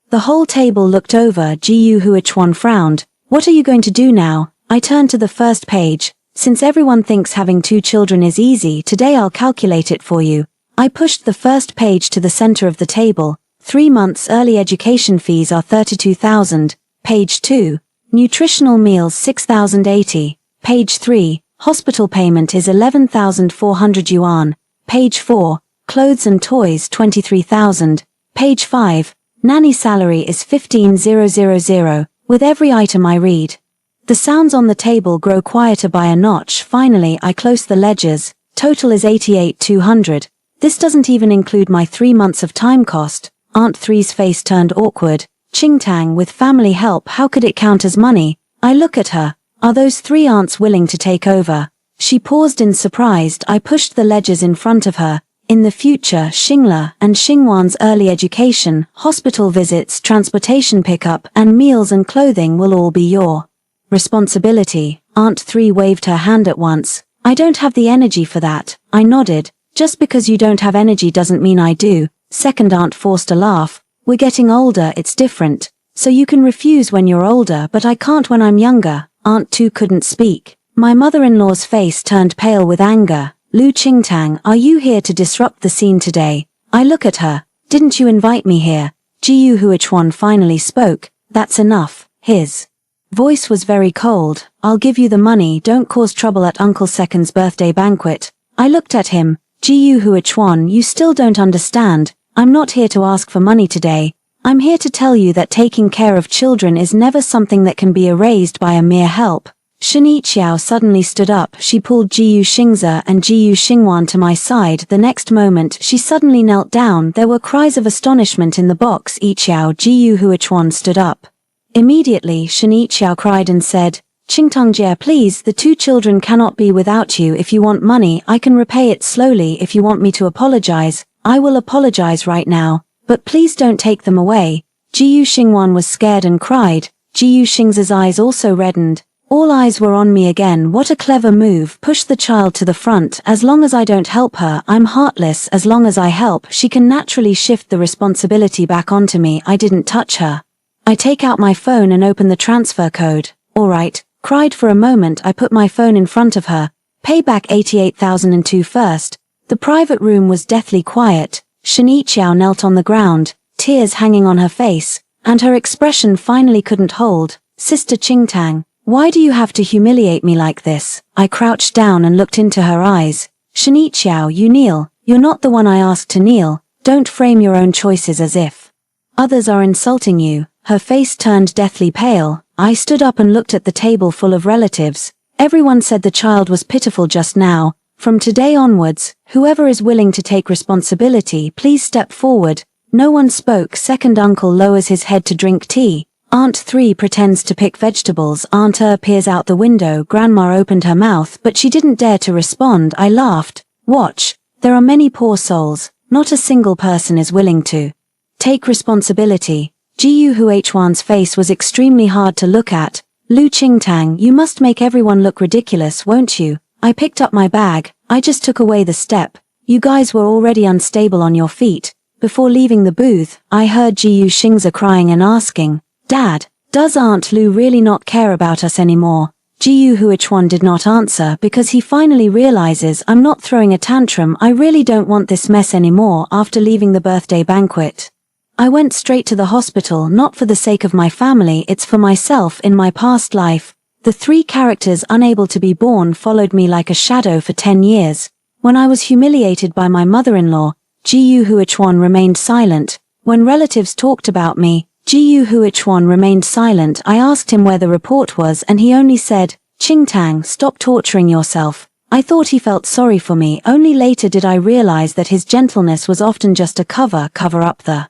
[SPEAKER 1] the whole table looked over. Jiyu Huichuan frowned. What are you going to do now? I turned to the first page. Since everyone thinks having 2 children is easy, today I'll calculate it for you. I pushed the first page to the center of the table. 3 months early education fees are 32,000. Page 2. Nutritional meals 6,080. Page 3. Hospital payment is 11,400 yuan. Page 4. Clothes and toys 23,000. Page 5. Nanny salary is 15,000. With every item I read, the sounds on the table grow quieter by a notch. Finally I close the ledgers. Total is 88,200. This doesn't even include my 3 months of time cost. Aunt 3's face turned awkward. Qingtang, with family help, how could it count as money? I look at her. Are those 3 aunts willing to take over? She paused in surprise. I pushed the ledgers in front of her. In the future, Xingla and Xingwan's early education, hospital visits, transportation pickup, and meals and clothing will all be your responsibility. Aunt 3 waved her hand at once. I don't have the energy for that. I nodded. Just because you don't have energy doesn't mean I do. Second aunt forced a laugh. We're getting older, it's different. So you can refuse when you're older, but I can't when I'm younger. Aunt 2 couldn't speak. My mother-in-law's face turned pale with anger. Lu Qingtang, are you here to disrupt the scene today? I look at her. Didn't you invite me here? Jiyu Huichuan finally spoke. That's enough. His voice was very cold. I'll give you the money. Don't cause trouble at Uncle Second's birthday banquet. I looked at him. Jiyu Huichuan, you still don't understand. I'm not here to ask for money today. I'm here to tell you that taking care of children is never something that can be erased by a mere help. Shen Yiqiao suddenly stood up. She pulled Jiyu Xingze and Jiyu Xingwan to my side. The next moment, she suddenly knelt down. There were cries of astonishment in the box. Yiqiao, Jiyu Huichuan stood up. Immediately, Shen Yiqiao cried and said, Qingtangjie, please, the 2 children cannot be without you. If you want money, I can repay it slowly. If you want me to apologize, I will apologize right now. But please don't take them away. Jiyu Xingwan was scared and cried. Jiyu Xingze's eyes also reddened. All eyes were on me again. What a clever move. Push the child to the front. As long as I don't help her, I'm heartless. As long as I help, she can naturally shift the responsibility back onto me. I didn't touch her. I take out my phone and open the transfer code. All right. Cried for a moment. I put my phone in front of her. Pay back 88,002 first. The private room was deathly quiet. Shen Yiqiao knelt on the ground, tears hanging on her face, and her expression finally couldn't hold. Sister Qingtang, why do you have to humiliate me like this? I crouched down and looked into her eyes. Shen Yiqiao, you kneel. You're not the one I asked to kneel. Don't frame your own choices as if others are insulting you. Her face turned deathly pale. I stood up and looked at the table full of relatives. Everyone said the child was pitiful just now. From today onwards, whoever is willing to take responsibility, please step forward. No one spoke. Second uncle lowers his head to drink tea. Aunt 3 pretends to pick vegetables. Aunt peers out the window. Grandma opened her mouth, but she didn't dare to respond. I laughed. Watch. There are many poor souls. Not a single person is willing to take responsibility. Jiyu Huichuan's face was extremely hard to look at. Lu Qingtang, you must make everyone look ridiculous, won't you? I picked up my bag. I just took away the step. You guys were already unstable on your feet. Before leaving the booth, I heard Jiyu Xingze crying and asking, Dad, Does Aunt Lu really not care about us anymore? Ji Huichuan did not answer because he finally realizes I'm not throwing a tantrum. I really don't want this mess anymore after leaving the birthday banquet. I went straight to the hospital, not for the sake of my family, it's for myself. In my past life, the 3 characters unable to be born followed me like a shadow for 10 years. When I was humiliated by my mother-in-law, Ji Huichuan remained silent. When relatives talked about me, Ji Huichuan remained silent. I asked him where the report was and he only said, "Qingtang, stop torturing yourself." I thought he felt sorry for me. Only later did I realize that his gentleness was often just a cover up the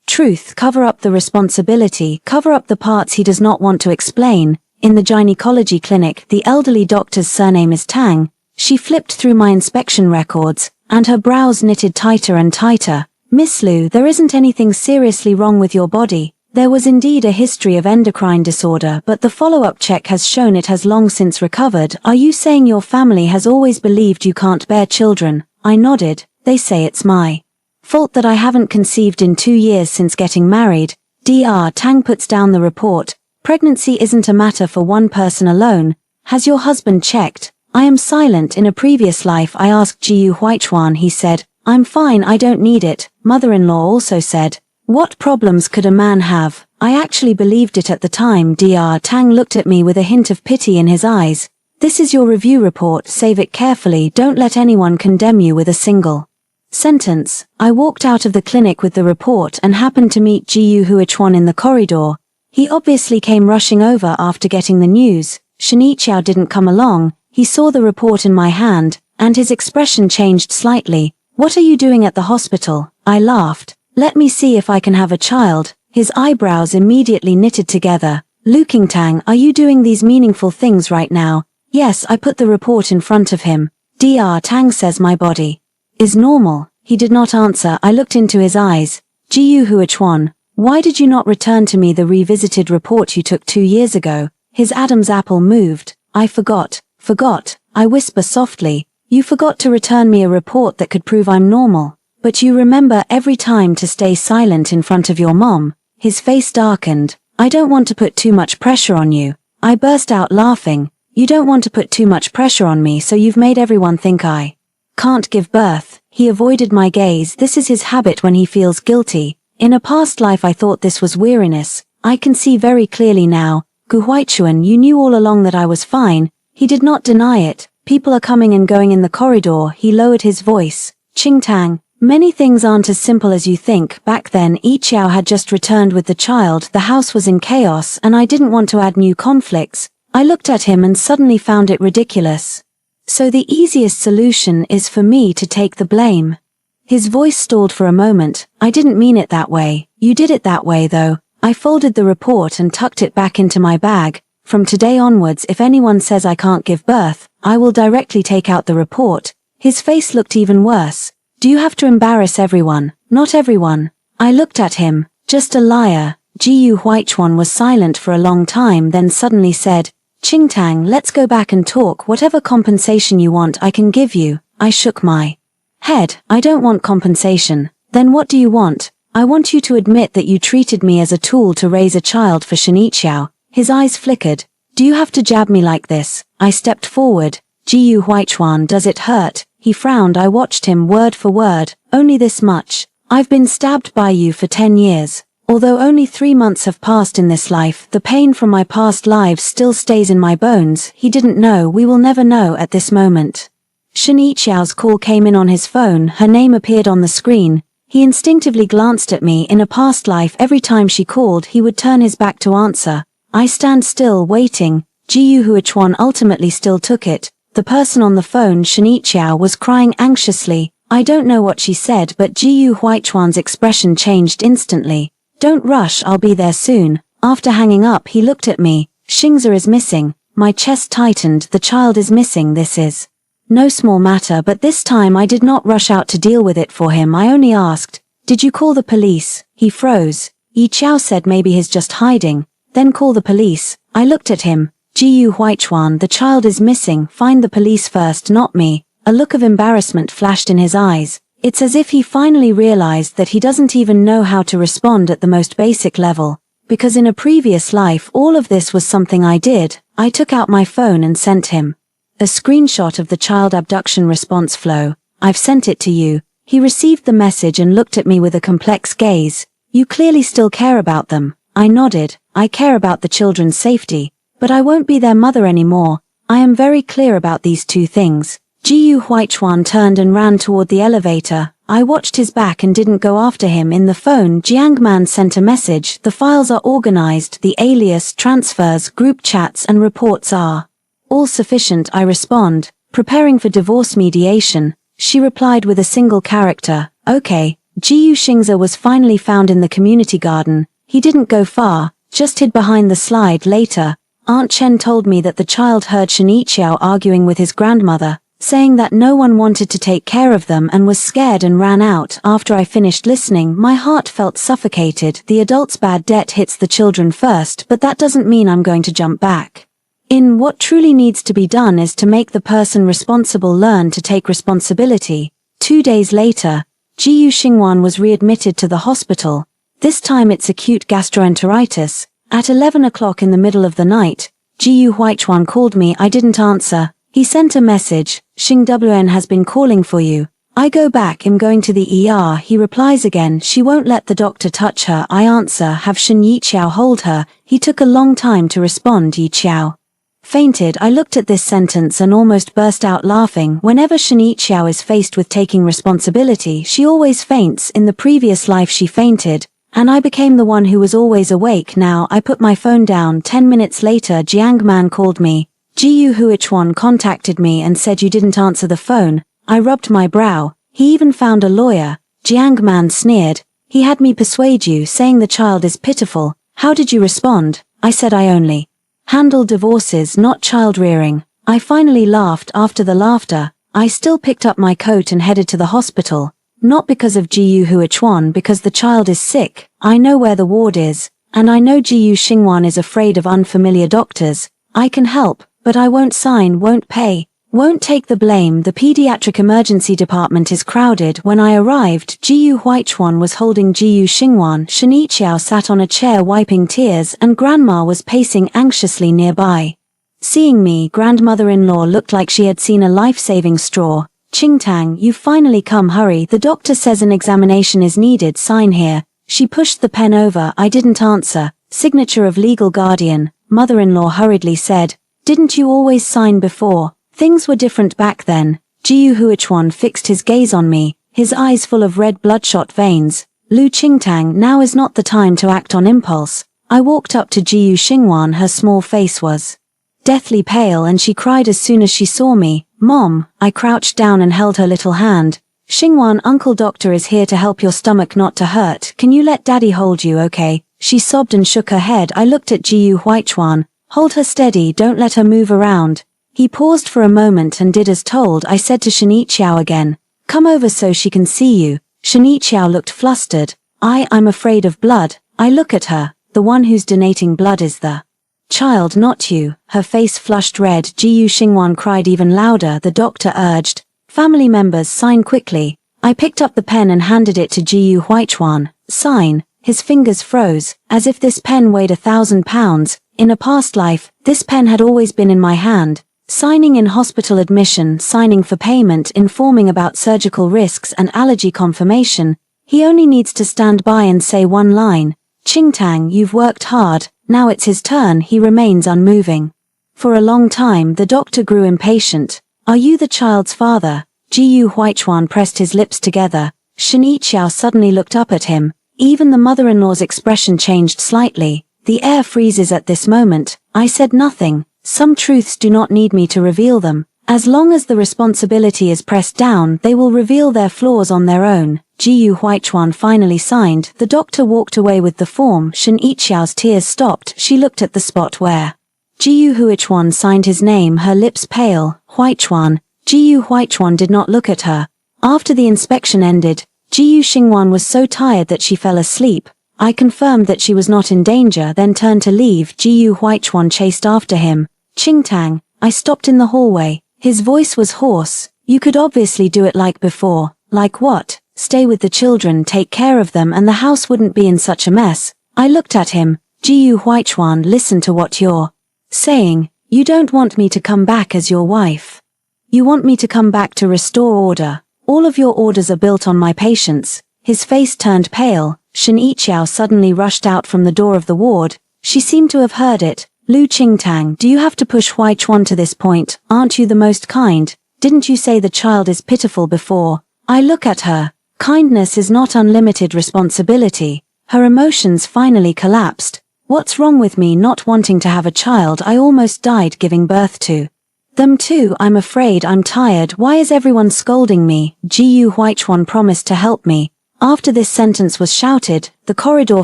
[SPEAKER 1] truth, cover up the responsibility, cover up the parts he does not want to explain. In the gynecology clinic, the elderly doctor's surname is Tang. She flipped through my inspection records, and her brows knitted tighter and tighter. "Miss Lu, there isn't anything seriously wrong with your body. There was indeed a history of endocrine disorder, but the follow-up check has shown it has long since recovered. Are you saying your family has always believed you can't bear children?" I nodded. "They say it's my fault that I haven't conceived in 2 years since getting married." Dr. Tang puts down the report. "Pregnancy isn't a matter for one person alone. Has your husband checked?" I am silent. "In a previous life I asked Ji Huichuan. He said, 'I'm fine, I don't need it.' Mother-in-law also said, 'What problems could a man have?' I actually believed it at the time." Dr. Tang looked at me with a hint of pity in his eyes. "This is your review report, save it carefully, don't let anyone condemn you with a single sentence." I walked out of the clinic with the report and happened to meet Ji Huichuan in the corridor. He obviously came rushing over after getting the news. Shinichao didn't come along. He saw the report in my hand, and his expression changed slightly. "What are you doing at the hospital?" I laughed. "Let me see if I can have a child." His eyebrows immediately knitted together. "Lu Qingtang, are you doing these meaningful things right now?" "Yes." I put the report in front of him. Dr. Tang says my body is normal. He did not answer. I looked into his eyes. "Ji Huichuan, why did you not return to me the revisited report you took 2 years ago?" His Adam's apple moved. "I forgot." "Forgot?" I whisper softly. "You forgot to return me a report that could prove I'm normal. But you remember every time to stay silent in front of your mom." His face darkened. "I don't want to put too much pressure on you." I burst out laughing. "You don't want to put too much pressure on me, so you've made everyone think I can't give birth." He avoided my gaze. This is his habit when he feels guilty. In a past life I thought this was weariness. I can see very clearly now. "Gu Huichuan, you knew all along that I was fine." He did not deny it. "People are coming and going in the corridor." He lowered his voice. "Qingtang, many things aren't as simple as you think." Back then, Yiqiao had just returned with the child. The house was in chaos, and I didn't want to add new conflicts. I looked at him and suddenly found it ridiculous. "So the easiest solution is for me to take the blame?" His voice stalled for a moment. "I didn't mean it that way." "You did it that way, though." I folded the report and tucked it back into my bag. "From today onwards, if anyone says I can't give birth, I will directly take out the report." His face looked even worse. "Do you have to embarrass everyone?" "Not everyone." I looked at him. "Just a liar." Ji Huichuan was silent for a long time, then suddenly said, "Qingtang, let's go back and talk. Whatever compensation you want I can give you." I shook my head. "I don't want compensation." "Then what do you want?" "I want you to admit that you treated me as a tool to raise a child for Shinichao." His eyes flickered. "Do you have to jab me like this?" I stepped forward. "Ji Huichuan, does it hurt?" He frowned. I watched him word for word. "Only this much. I've been stabbed by you for 10 years. Although only 3 months have passed in this life, the pain from my past lives still stays in my bones." He didn't know. We will never know at this moment. Shinichiao's call came in on his phone. Her name appeared on the screen. He instinctively glanced at me. In a past life, every time she called, he would turn his back to answer. I stand still, waiting. Ji Huichuan ultimately still took it. The person on the phone, Shinichao, was crying anxiously. I don't know what she said, but Ji Huichuan's expression changed instantly. "Don't rush, I'll be there soon." After hanging up, he looked at me. "Xingzi is missing." My chest tightened. "The child is missing. This is no small matter," but this time I did not rush out to deal with it for him. I only asked, "Did you call the police?" He froze. Yiqiao said maybe he's just hiding. "Then call the police." I looked at him. "Ji Huichuan, the child is missing. Find the police first, not me." A look of embarrassment flashed in his eyes. It's as if he finally realized that he doesn't even know how to respond at the most basic level. because in a previous life all of this was something I did. I took out my phone and sent him a screenshot of the child abduction response flow. I've sent it to you. He received the message and looked at me with a complex gaze. You clearly still care about them. I nodded. I care about the children's safety, but I won't be their mother anymore. I am very clear about these two things. Jiu Huichuan turned and ran toward the elevator. I watched his back and didn't go after him. In the phone, Jiangman sent a message. The files are organized. The alias, transfers, group chats and reports are all sufficient. I respond, preparing for divorce mediation. She replied with a single character. Okay. Jiu Xingze was finally found in the community garden. He didn't go far, just hid behind the slide. Later, Aunt Chen told me that the child heard Shen Yiqiao arguing with his grandmother, saying that no one wanted to take care of them and was scared and ran out. After I finished listening, my heart felt suffocated. The adults' bad debt hits the children first, but that doesn't mean I'm going to jump back. What truly needs to be done is to make the person responsible learn to take responsibility. 2 days later, Jiu Xingwan was readmitted to the hospital. This time it's acute gastroenteritis. At 11 o'clock in the middle of the night, Jiu Huichuan called me. I didn't answer. He sent a message. Xing Wn has been calling for you. I go back. I'm going to the ER. He replies again. She won't let the doctor touch her. I answer. Have Shen Yiqiao hold her. He took a long time to respond. Yiqiao fainted. I looked at this sentence and almost burst out laughing. Whenever Shen Yiqiao is faced with taking responsibility, she always faints. In the previous life she fainted, and I became the one who was always awake. Now I put my phone down. 10 minutes later, Jiangman called me. Jiu Huichuan contacted me and said you didn't answer the phone. I rubbed my brow. He even found a lawyer. Jiangman sneered. He had me persuade you, saying the child is pitiful. How did you respond? I said I only handle divorces, not child rearing. I finally laughed. After the laughter, I still picked up my coat and headed to the hospital. Not because of Jiu Huichuan, because the child is sick. I know where the ward is, and I know Jiu Xingwan is afraid of unfamiliar doctors. I can help, but I won't sign, won't pay, won't take the blame. The pediatric emergency department is crowded. When I arrived, Jiu Huichuan was holding Jiu Xingwan. Shen Yiqiao sat on a chair wiping tears, and Grandma was pacing anxiously nearby. Seeing me, grandmother-in-law looked like she had seen a life-saving straw. Qingtang, you've finally come. Hurry, the doctor says an examination is needed. Sign here. She pushed the pen over. I didn't answer. Signature of legal guardian. Mother-in-law hurriedly said, didn't you always sign before? Things were different back then. Jiu Huichuan fixed his gaze on me, his eyes full of red bloodshot veins. Lu Qingtang, now is not the time to act on impulse. I walked up to Jiu Xingwan. Her small face was deathly pale and she cried as soon as she saw me. Mom, I crouched down and held her little hand. Xingwan, Uncle Doctor is here to help your stomach not to hurt. Can you let Daddy hold you, okay? She sobbed and shook her head. I looked at Jiu Huichuan. Hold her steady, don't let her move around. He paused for a moment and did as told. I said to Shen Yiqiao again, come over so she can see you. Shen Yiqiao looked flustered. I'm afraid of blood. I look at her. The one who's donating blood is the child, not you. Her face flushed red. Jiu Xingwan cried even louder. The doctor urged, family members, sign quickly. I picked up the pen and handed it to Jiu Huichuan. Sign. His fingers froze, as if this pen weighed 1,000 pounds. In a past life, this pen had always been in my hand. Signing in hospital admission, signing for payment, informing about surgical risks and allergy confirmation. He only needs to stand by and say one line. Qingtang, you've worked hard, now it's his turn. He remains unmoving. For a long time, the doctor grew impatient. Are you the child's father? Jiu Huichuan pressed his lips together. Shen Yiqiao suddenly looked up at him. Even the mother-in-law's expression changed slightly. The air freezes at this moment. I said nothing. Some truths do not need me to reveal them. As long as the responsibility is pressed down, they will reveal their flaws on their own. Jiu Huichuan finally signed. The doctor walked away with the form. Shen Yiqiao's tears stopped. She looked at the spot where Jiu Huichuan signed his name, her lips pale. Huichuan. Jiu Huichuan did not look at her. After the inspection ended, Jiu Xingwan was so tired that she fell asleep. I confirmed that she was not in danger, then turned to leave. Jiu Huichuan chased after him. Qingtang, I stopped in the hallway. His voice was hoarse. You could obviously do it like before. Like what? Stay with the children, take care of them, and the house wouldn't be in such a mess. I looked at him. Jiyu Huichuan, listen to what you're saying. You don't want me to come back as your wife. You want me to come back to restore order. All of your orders are built on my patience. His face turned pale. Shen Yiqiao suddenly rushed out from the door of the ward. She seemed to have heard it. Lu Qingtang, do you have to push Huichuan to this point? Aren't you the most kind? Didn't you say the child is pitiful before? I look at her. Kindness is not unlimited responsibility. Her emotions finally collapsed. What's wrong with me not wanting to have a child I almost died giving birth to? Them too, I'm afraid I'm tired. Why is everyone scolding me? Jiyu Huichuan promised to help me. After this sentence was shouted, the corridor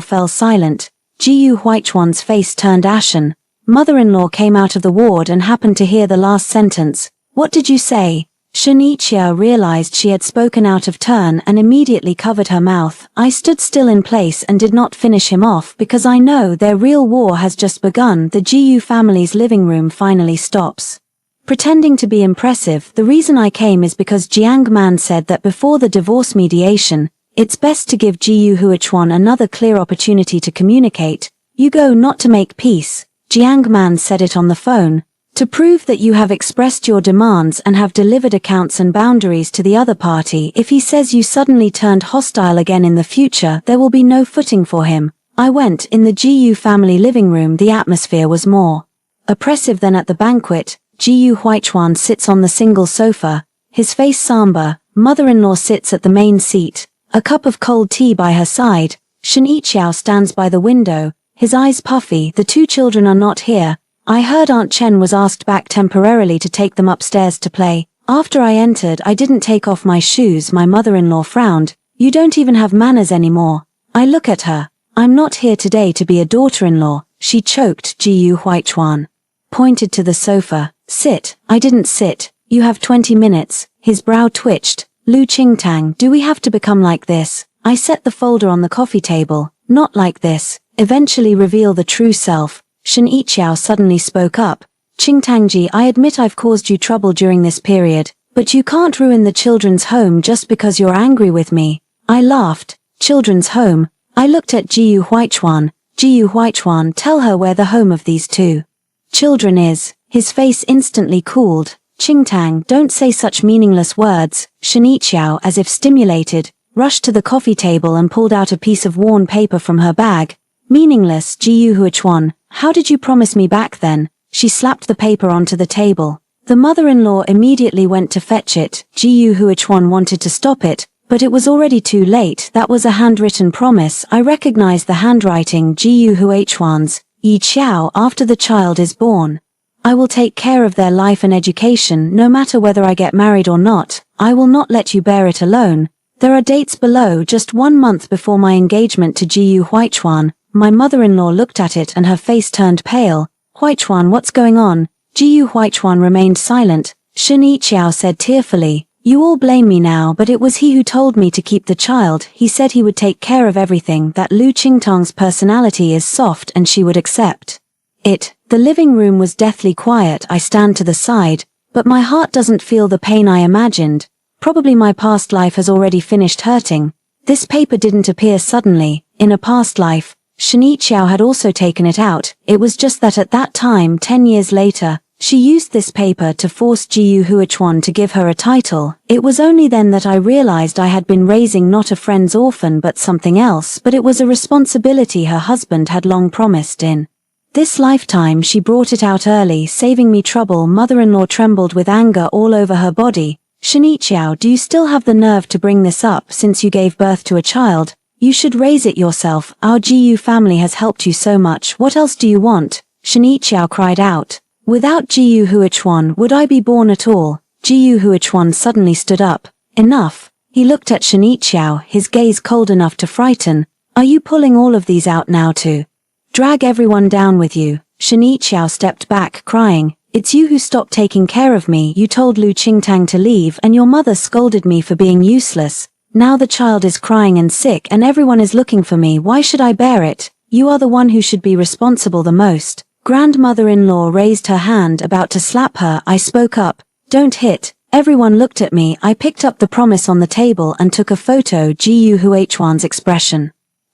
[SPEAKER 1] fell silent. Jiyu Huichuan's face turned ashen. Mother-in-law came out of the ward and happened to hear the last sentence. What did you say? Shen Yiqiao realized she had spoken out of turn and immediately covered her mouth. I stood still in place and did not finish him off because I know their real war has just begun. The Jiyu family's living room finally stops. Pretending to be impressive, the reason I came is because Jiang Man said that before the divorce mediation, it's best to give Jiyu Huichuan another clear opportunity to communicate. You go not to make peace. Jiang Man said it on the phone. To prove that you have expressed your demands and have delivered accounts and boundaries to the other party. If he says you suddenly turned hostile again in the future, there will be no footing for him. I went. In the Jiyu family living room, the atmosphere was more oppressive than at the banquet. Jiyu Huichuan sits on the single sofa, his face somber. Mother-in-law sits at the main seat, a cup of cold tea by her side. Shen Yiqiao stands by the window, his eyes puffy. The two children are not here. I heard Aunt Chen was asked back temporarily to take them upstairs to play. After I entered, I didn't take off my shoes. My mother-in-law frowned. You don't even have manners anymore. I look at her. I'm not here today to be a daughter-in-law, she choked. Jiyu Huichuan pointed to the sofa. Sit. I didn't sit. You have 20 minutes. His brow twitched. Lu Qingtang, do we have to become like this? I set the folder on the coffee table. Not like this. Eventually reveal the true self. Shen Yiqiao suddenly spoke up. Qingtangji, I admit I've caused you trouble during this period, but you can't ruin the children's home just because you're angry with me. I laughed. Children's home? I looked at Jiyu Huichuan. Jiyu Huichuan, tell her where the home of these two children is. His face instantly cooled. Qingtang, don't say such meaningless words. Shen Yiqiao, as if stimulated, rushed to the coffee table and pulled out a piece of worn paper from her bag. Meaningless, Jiyu Huichuan. How did you promise me back then? She slapped the paper onto the table. The mother-in-law immediately went to fetch it. Jiyu Huichuan wanted to stop it, but it was already too late. That was a handwritten promise. I recognized the handwriting. Jiyu Huichuan's. Yi Qiao, after the child is born, I will take care of their life and education, no matter whether I get married or not. I will not let you bear it alone. There are dates below. Just 1 month before my engagement to Jiyu Huichuan. My mother-in-law looked at it and her face turned pale. Huichuan, what's going on? Jiyu Huichuan remained silent. Shen Yiqiao said tearfully, you all blame me now, but it was he who told me to keep the child. He said he would take care of everything, that Lu Qingtang's personality is soft and she would accept it. The living room was deathly quiet. I stand to the side, but my heart doesn't feel the pain I imagined. Probably my past life has already finished hurting. This paper didn't appear suddenly. In a past life, Shen Yiqiao had also taken it out. It was just that at that time, 10 years later, she used this paper to force Jiyu Huichuan to give her a title. It was only then that I realized I had been raising not a friend's orphan but something else, but it was a responsibility her husband had long promised in this lifetime. She brought it out early, saving me trouble. Mother-in-law trembled with anger all over her body. Shen Yiqiao, do you still have the nerve to bring this up? Since you gave birth to a child, you should raise it yourself. Our Jiyu family has helped you so much. What else do you want? Shen Yiqiao cried out. Without Jiyu Huichuan, would I be born at all? Jiyu Huichuan suddenly stood up. Enough. He looked at Shen Yiqiao, his gaze cold enough to frighten. Are you pulling all of these out now to drag everyone down with you? Shen Yiqiao stepped back, crying. It's you who stopped taking care of me. You told Lu Qingtang to leave and your mother scolded me for being useless. Now the child is crying and sick and everyone is looking for me. Why should I bear it? You are the one who should be responsible the most. Grandmother-in-law raised her hand, about to slap her. I spoke up. Don't hit. Everyone looked at me. I picked up the promise on the table and took a photo. Jiyu Huichuan's expression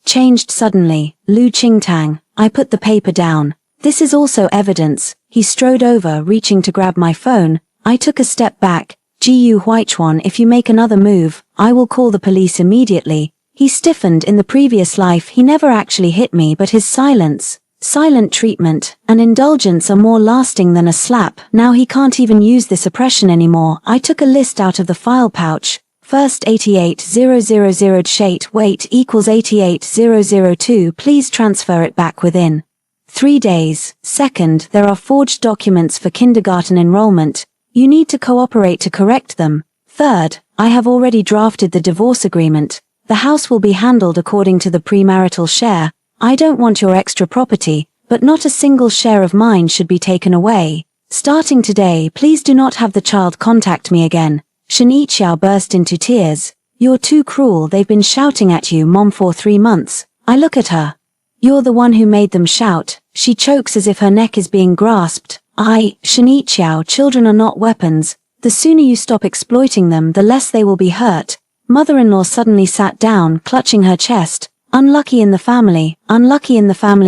[SPEAKER 1] changed suddenly. Lu Qingtang, I put the paper down. This is also evidence. He strode over, reaching to grab my phone. I took a step back. Gu Huichuan, if you make another move, I will call the police immediately. He stiffened. In the previous life he never actually hit me, but his silence, silent treatment, and indulgence are more lasting than a slap. Now he can't even use this oppression anymore. I took a list out of the file pouch. First 88,000 shate weight equals 88,002. Please transfer it back within 3 days. Second, there are forged documents for kindergarten enrollment. You need to cooperate to correct them. Third, I have already drafted the divorce agreement. The house will be handled according to the premarital share. I don't want your extra property, but not a single share of mine should be taken away. Starting today, please do not have the child contact me again. Shen Yiqiao burst into tears. You're too cruel. They've been shouting at you, Mom, for 3 months. I look at her. You're the one who made them shout. She chokes as if her neck is being grasped. Shen Yiqiao, children are not weapons. The sooner you stop exploiting them, the less they will be hurt. Mother-in-law suddenly sat down, clutching her chest. Unlucky in the family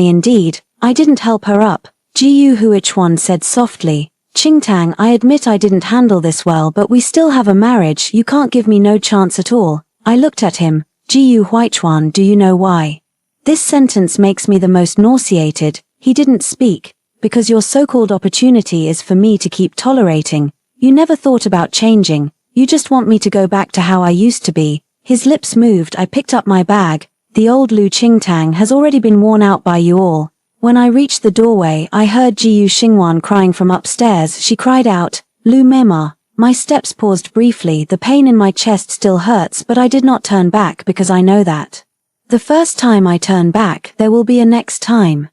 [SPEAKER 1] indeed. I didn't help her up. Gu Huichuan said softly. Qingtang, I admit I didn't handle this well, but we still have a marriage. You can't give me no chance at all. I looked at him. Gu Huichuan, do you know why? This sentence makes me the most nauseated. He didn't speak. Because your so-called opportunity is for me to keep tolerating. You never thought about changing. You just want me to go back to how I used to be. His lips moved. I picked up my bag. The old Lu Qingtang has already been worn out by you all. When I reached the doorway, I heard Jiu Xingwan crying from upstairs. She cried out, Lu Mema. My steps paused briefly. The pain in my chest still hurts, but I did not turn back because I know that the first time I turn back, there will be a next time.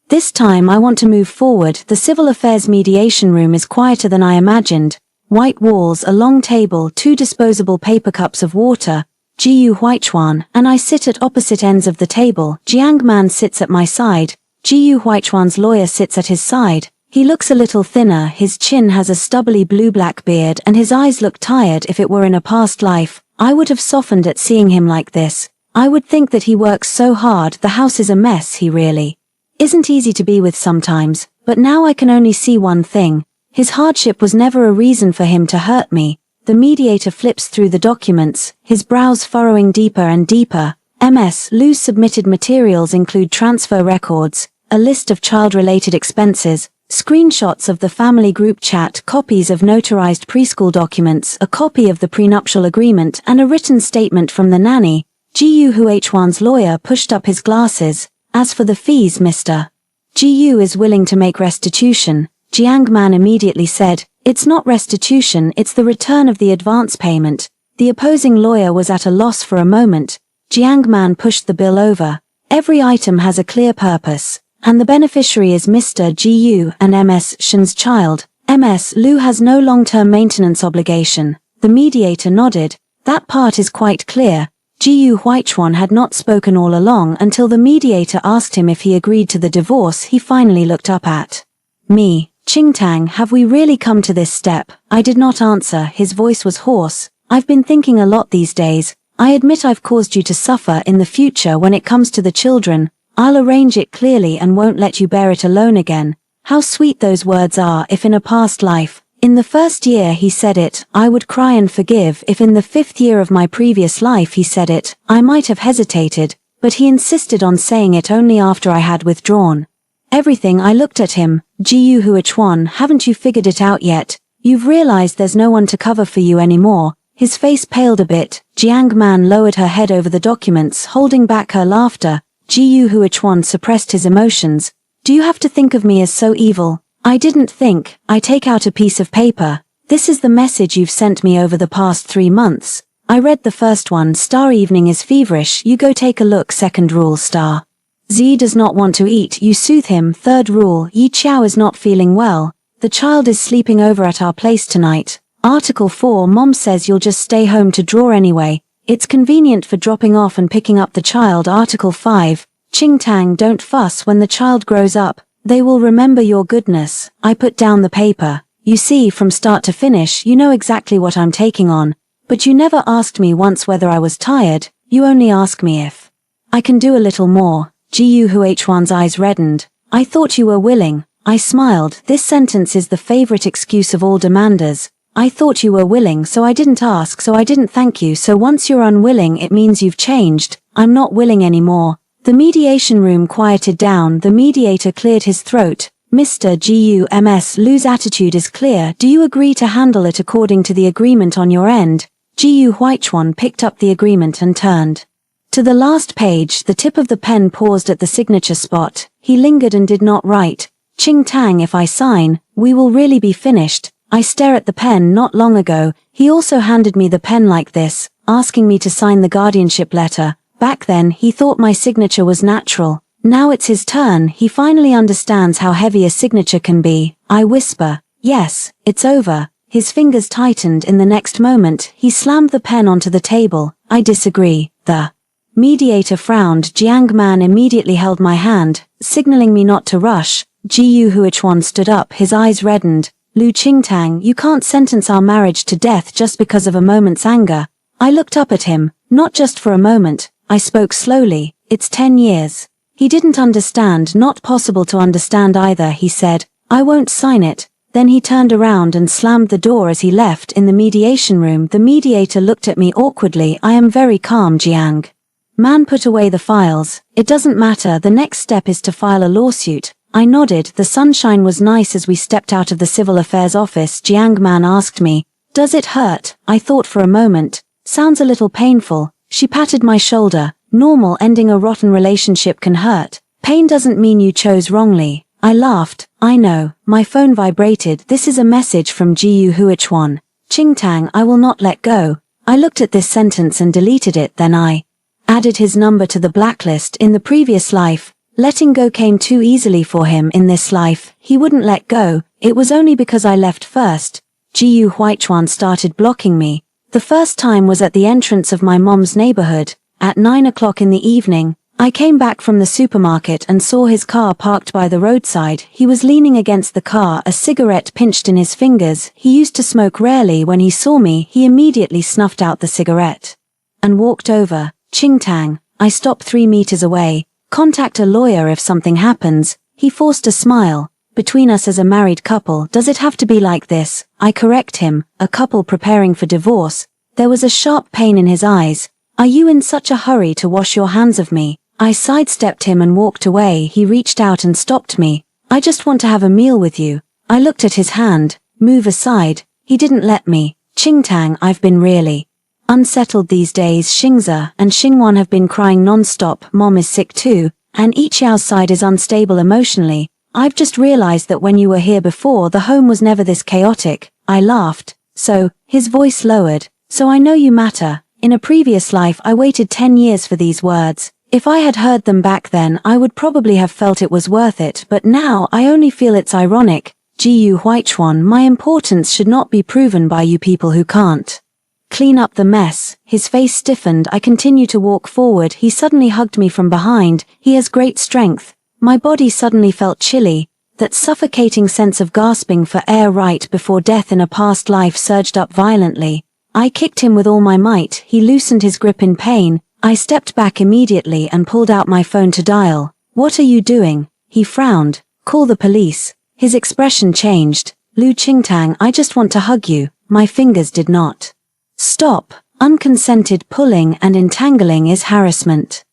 [SPEAKER 1] This time I want to move forward. The civil affairs mediation room is quieter than I imagined. White walls, a long table, 2 disposable paper cups of water. Gu Huichuan, and I sit at opposite ends of the table. Jiang Man sits at my side. Gu Huichuan's lawyer sits at his side. He looks a little thinner, his chin has a stubbly blue-black beard, and his eyes look tired. If it were in a past life, I would have softened at seeing him like this. I would think that he works so hard. The house is a mess. He really isn't easy to be with sometimes, but now I can only see one thing. His hardship was never a reason for him to hurt me. The mediator flips through the documents, his brows furrowing deeper and deeper. Ms. Lu's submitted materials include transfer records, a list of child-related expenses, screenshots of the family group chat, copies of notarized preschool documents, a copy of the prenuptial agreement, and a written statement from the nanny. Gu Huichuan's lawyer pushed up his glasses. As for the fees, Mr. Gu is willing to make restitution. Jiang Man immediately said, it's not restitution, it's the return of the advance payment. The opposing lawyer was at a loss for a moment. Jiang Man pushed the bill over. Every item has a clear purpose, and the beneficiary is Mr. Gu and Ms. Shen's child. Ms. Lu has no long-term maintenance obligation. The mediator nodded. That part is quite clear. Gu Huichuan had not spoken all along until the mediator asked him if he agreed to the divorce. He finally looked up at me. Qingtang, have we really come to this step? I did not answer. His voice was hoarse. I've been thinking a lot these days. I admit I've caused you to suffer. In the future, when it comes to the children, I'll arrange it clearly and won't let you bear it alone again. How sweet those words are. If in a past life, in the first year he said it, I would cry and forgive. If in the 5th year of my previous life he said it, I might have hesitated, but he insisted on saying it only after I had withdrawn everything. I looked at him. Gu Huichuan, haven't you figured it out yet? You've realized there's no one to cover for you anymore. His face paled a bit. Jiang Man lowered her head over the documents, holding back her laughter. Gu Huichuan suppressed his emotions. Do you have to think of me as so evil? I didn't think. I take out a piece of paper. This is the message you've sent me over the past 3 months. I read the first one. Star evening is feverish. You go take a look. Second rule, Star Z does not want to eat. You soothe him. Third rule, Yi Qiao is not feeling well. The child is sleeping over at our place tonight. Article 4, Mom says you'll just stay home to draw anyway. It's convenient for dropping off and picking up the child. Article 5, Qingtang, don't fuss. When the child grows up, they will remember your goodness. I put down the paper. You see, from start to finish, you know exactly what I'm taking on. But you never asked me once whether I was tired. You only ask me if I can do a little more. Ji Huichuan's eyes reddened. I thought you were willing. I smiled. This sentence is the favorite excuse of all demanders. I thought you were willing, so I didn't ask, so I didn't thank you, so once you're unwilling it means you've changed. I'm not willing anymore. The mediation room quieted down. The mediator cleared his throat. Mr. Gus Lu's attitude is clear. Do you agree to handle it according to the agreement on your end? Ji Huichuan picked up the agreement and turned to the last page. The tip of the pen paused at the signature spot. He lingered and did not write. Ching Tang, if I sign, we will really be finished. I stare at the pen. Not long ago, he also handed me the pen like this, asking me to sign the guardianship letter. Back then, he thought my signature was natural. Now it's his turn. He finally understands how heavy a signature can be. I whisper, yes, it's over. His fingers tightened. In the next moment, he slammed the pen onto the table. I disagree. The mediator frowned. Jiang Man immediately held my hand, signaling me not to rush. Ji Huichuan stood up. His eyes reddened. Lu Qingtang, you can't sentence our marriage to death just because of a moment's anger. I looked up at him. Not just for a moment. I spoke slowly. It's 10 years. He didn't understand. Not possible to understand either. He said, I won't sign it. Then he turned around and slammed the door as he left. In the mediation room, the mediator looked at me awkwardly. I am very calm, Jiang Man put away the files. It doesn't matter. The next step is to file a lawsuit. I nodded. The sunshine was nice as we stepped out of the civil affairs office. Jiang Man asked me, does it hurt? I thought for a moment. Sounds a little painful. She patted my shoulder. Normal. Ending a rotten relationship can hurt. Pain doesn't mean you chose wrongly. I laughed. I know. My phone vibrated. This is a message from Ji Huichuan. Qingtang, I will not let go. I looked at this sentence and deleted it. Then I added his number to the blacklist. In the previous life, letting go came too easily for him. In this life, he wouldn't let go. It was only because I left first. Ji Huichuan started blocking me. The first time was at the entrance of my mom's neighborhood. At 9 o'clock in the evening, I came back from the supermarket and saw his car parked by the roadside. He was leaning against the car, a cigarette pinched in his fingers. He used to smoke rarely. When he saw me, he immediately snuffed out the cigarette and walked over. Qingtang, I stop 3 meters away. Contact a lawyer if something happens. He forced a smile. Between us as a married couple, does it have to be like this? I correct him, a couple preparing for divorce. There was a sharp pain in his eyes. Are you in such a hurry to wash your hands of me? I sidestepped him and walked away. He reached out and stopped me. I just want to have a meal with you. I looked at his hand. Move aside. He didn't let me. Qingtang, I've been really unsettled these days. Xingze and Xingwan have been crying non-stop. Mom is sick too, and Yiqiao's side is unstable emotionally. I've just realized that when you were here before, the home was never this chaotic. I laughed. So, his voice lowered. So I know you matter. In a previous life I waited 10 years for these words. If I had heard them back then I would probably have felt it was worth it, but now I only feel it's ironic. Ji Huichuan, my importance should not be proven by you people who can't clean up the mess. His face stiffened. I continued to walk forward. He suddenly hugged me from behind. He has great strength. My body suddenly felt chilly. That suffocating sense of gasping for air right before death in a past life surged up violently. I kicked him with all my might. He loosened his grip in pain. I stepped back immediately and pulled out my phone to dial. What are you doing? He frowned. Call the police. His expression changed. Lu Qingtang, I just want to hug you. My fingers did not stop. Unconsented pulling and entangling is harassment.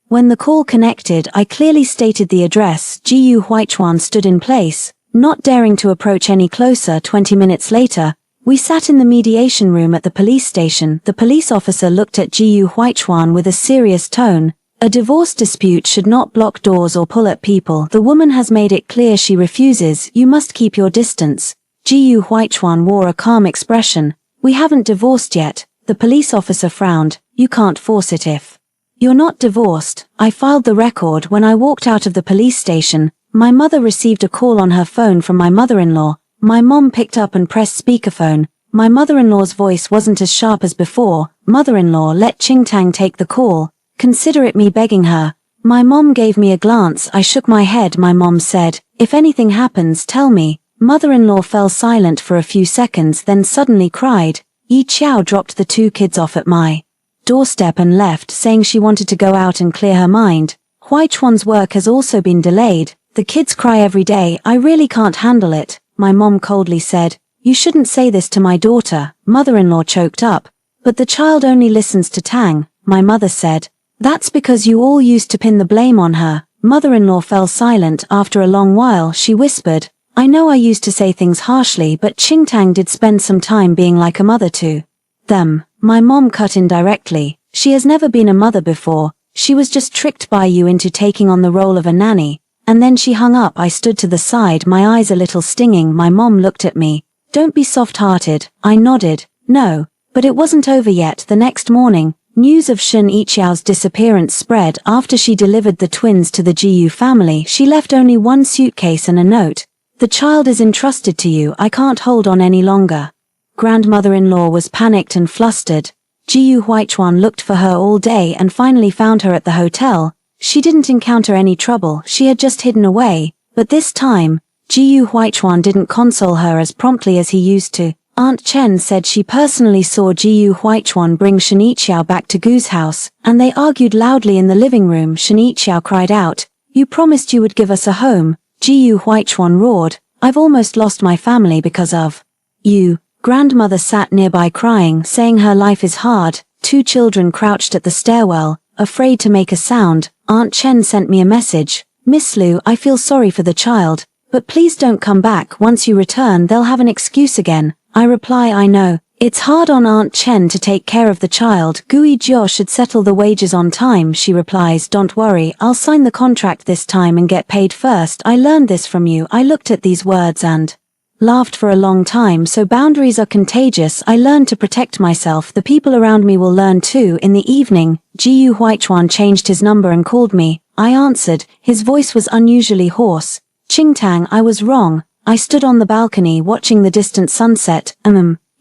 [SPEAKER 1] When the call connected, I clearly stated the address. Ji Huichuan stood in place, not daring to approach any closer. 20 minutes later, we sat in the mediation room at the police station. The police officer looked at Ji Huichuan with a serious tone. A divorce dispute should not block doors or pull at people. The woman has made it clear she refuses. You must keep your distance. Ji Huichuan wore a calm expression. We haven't divorced yet. The police officer frowned. You can't force it if you're not divorced. I filed the record. When I walked out of the police station, my mother received a call on her phone from my mother-in-law. My mom picked up and pressed speakerphone. My mother-in-law's voice wasn't as sharp as before. Mother-in-law, let Qingtang take the call. Consider it me begging her. My mom gave me a glance. I shook my head. My mom said, if anything happens, tell me. Mother-in-law fell silent for a few seconds, then suddenly cried. Yiqiao dropped the 2 kids off at my doorstep and left, saying she wanted to go out and clear her mind. Huichuan's work has also been delayed. The kids cry every day. I really can't handle it, my mom coldly said. You shouldn't say this to my daughter, mother-in-law choked up. But the child only listens to Tang, my mother said. That's because you all used to pin the blame on her. Mother-in-law fell silent. After a long while she whispered, I know I used to say things harshly, but Qingtang did spend some time being like a mother to them. My mom cut in directly. She has never been a mother before. She was just tricked by you into taking on the role of a nanny. And then she hung up. I stood to the side, my eyes a little stinging. My mom looked at me. Don't be soft-hearted. I nodded. No. But it wasn't over yet. The next morning, news of Shen Yiqiao's disappearance spread. After she delivered the twins to the Jiyu family, she left only one suitcase and a note. The child is entrusted to you. I can't hold on any longer. Grandmother-in-law was panicked and flustered. Jiyu Huichuan looked for her all day and finally found her at the hotel. She didn't encounter any trouble. She had just hidden away. But this time, Jiyu Huichuan didn't console her as promptly as he used to. Aunt Chen said she personally saw Jiyu Huichuan bring Shen Yiqiao back to Gu's house, and they argued loudly in the living room. Shen Yiqiao cried out, You promised you would give us a home. Jiyu Huichuan roared, I've almost lost my family because of you. Grandmother sat nearby crying, saying her life is hard. Two children crouched at the stairwell, afraid to make a sound. Aunt Chen sent me a message. Miss Lu, I feel sorry for the child, but please don't come back. Once you return they'll have an excuse again. I reply, I know. It's hard on Aunt Chen to take care of the child. Gui Jiao should settle the wages on time. She replies, Don't worry, I'll sign the contract this time and get paid first. I learned this from you. I looked at these words and laughed for a long time. So boundaries are contagious. I learned to protect myself. The people around me will learn too. In the evening, Jiyu Huichuan changed his number and called me. I answered. His voice was unusually hoarse. Qingtang, I was wrong. I stood on the balcony watching the distant sunset.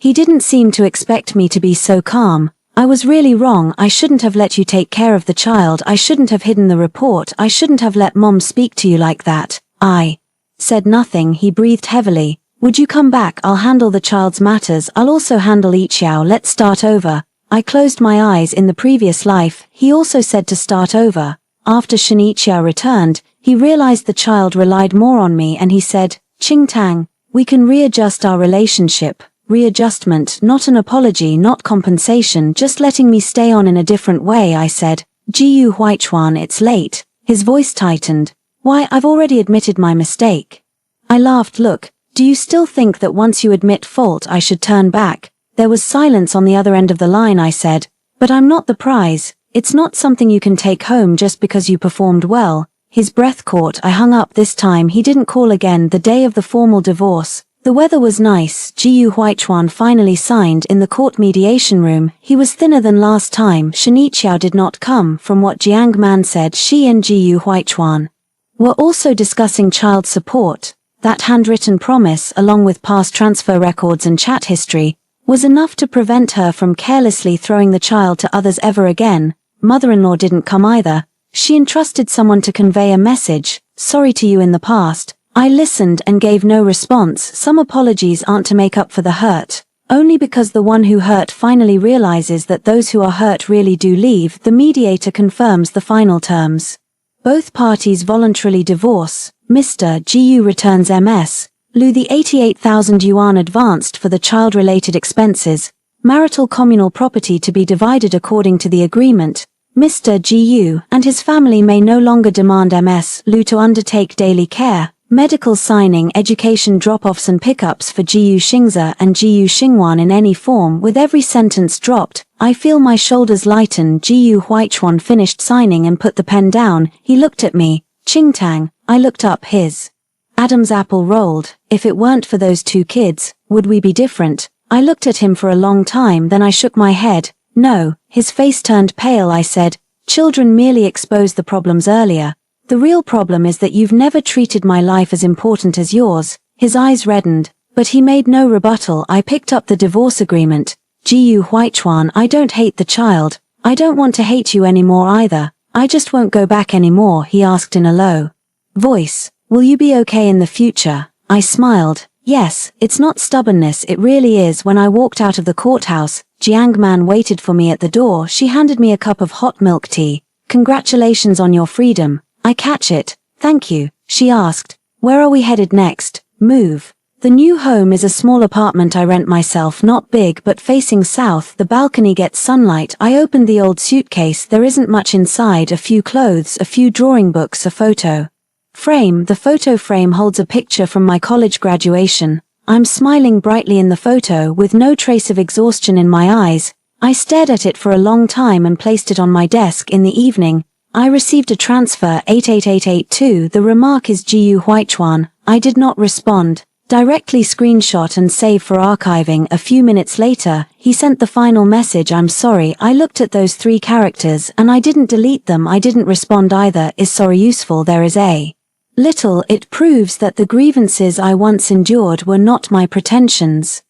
[SPEAKER 1] He didn't seem to expect me to be so calm. I was really wrong. I shouldn't have let you take care of the child. I shouldn't have hidden the report. I shouldn't have let Mom speak to you like that. I said nothing. He breathed heavily. Would you come back? I'll handle the child's matters. I'll also handle Yiqiao. Let's start over. I closed my eyes. In the previous life, he also said to start over. After Shen Yiqiao returned, he realized the child relied more on me and he said, Qingtang, we can readjust our relationship. Readjustment, not an apology, not compensation, just letting me stay on in a different way. I said, Jiyu Huichuan, it's late. His voice tightened. Why, I've already admitted my mistake. I laughed. Look, do you still think that once you admit fault I should turn back? There was silence on the other end of the line. I said, but I'm not the prize. It's not something you can take home just because you performed well. His breath caught. I hung up. This time he didn't call again. The day of the formal divorce. The weather was nice. Jiyu Huichuan finally signed in the court mediation room. He was thinner than last time. Shen Yiqiao did not come. From what Jiang Man said, she and Jiyu Huichuan were also discussing child support. That handwritten promise, along with past transfer records and chat history, was enough to prevent her from carelessly throwing the child to others ever again. Mother-in-law didn't come either. She entrusted someone to convey a message. Sorry to you in the past. I listened and gave no response. Some apologies aren't to make up for the hurt. Only because the one who hurt finally realizes that those who are hurt really do leave. The mediator confirms the final terms. Both parties voluntarily divorce. Mr. Jiyu returns Ms. Lu the 88,000 yuan advanced for the child-related expenses. Marital communal property to be divided according to the agreement. Mr. Jiyu and his family may no longer demand Ms. Lu to undertake daily care, medical signing, education drop-offs and pickups for Jiyu Xingze and Jiyu Xingwan in any form. With every sentence dropped, I feel my shoulders lighten. Jiyu Huichuan finished signing and put the pen down. He looked at me. Qingtang. I looked up. His Adam's apple rolled. If it weren't for those two kids, would we be different? I looked at him for a long time, then I shook my head. No. His face turned pale. I said, children merely expose the problems earlier. The real problem is that you've never treated my life as important as yours. His eyes reddened, but he made no rebuttal. I picked up the divorce agreement. Jiyu Huichuan, I don't hate the child. I don't want to hate you anymore either. I just won't go back anymore. He asked in a low voice. Will you be okay in the future? I smiled. Yes, it's not stubbornness, it really is. When I walked out of the courthouse, Jiang Man waited for me at the door. She handed me a cup of hot milk tea. Congratulations on your freedom. I catch it. Thank you. She asked. Where are we headed next? Move. The new home is a small apartment I rent myself, not big but facing south. The balcony gets sunlight. I opened the old suitcase. There isn't much inside, a few clothes, a few drawing books, a photo frame. The photo frame holds a picture from my college graduation. I'm smiling brightly in the photo with no trace of exhaustion in my eyes. I stared at it for a long time and placed it on my desk. In the evening, I received a transfer 88882. The remark is Gu Huichuan. I did not respond. Directly screenshot and save for archiving. A few minutes later, he sent the final message. I'm sorry. I looked at those 3 characters and I didn't delete them. I didn't respond either. Is sorry useful? There is a little. It proves that the grievances I once endured were not my pretensions.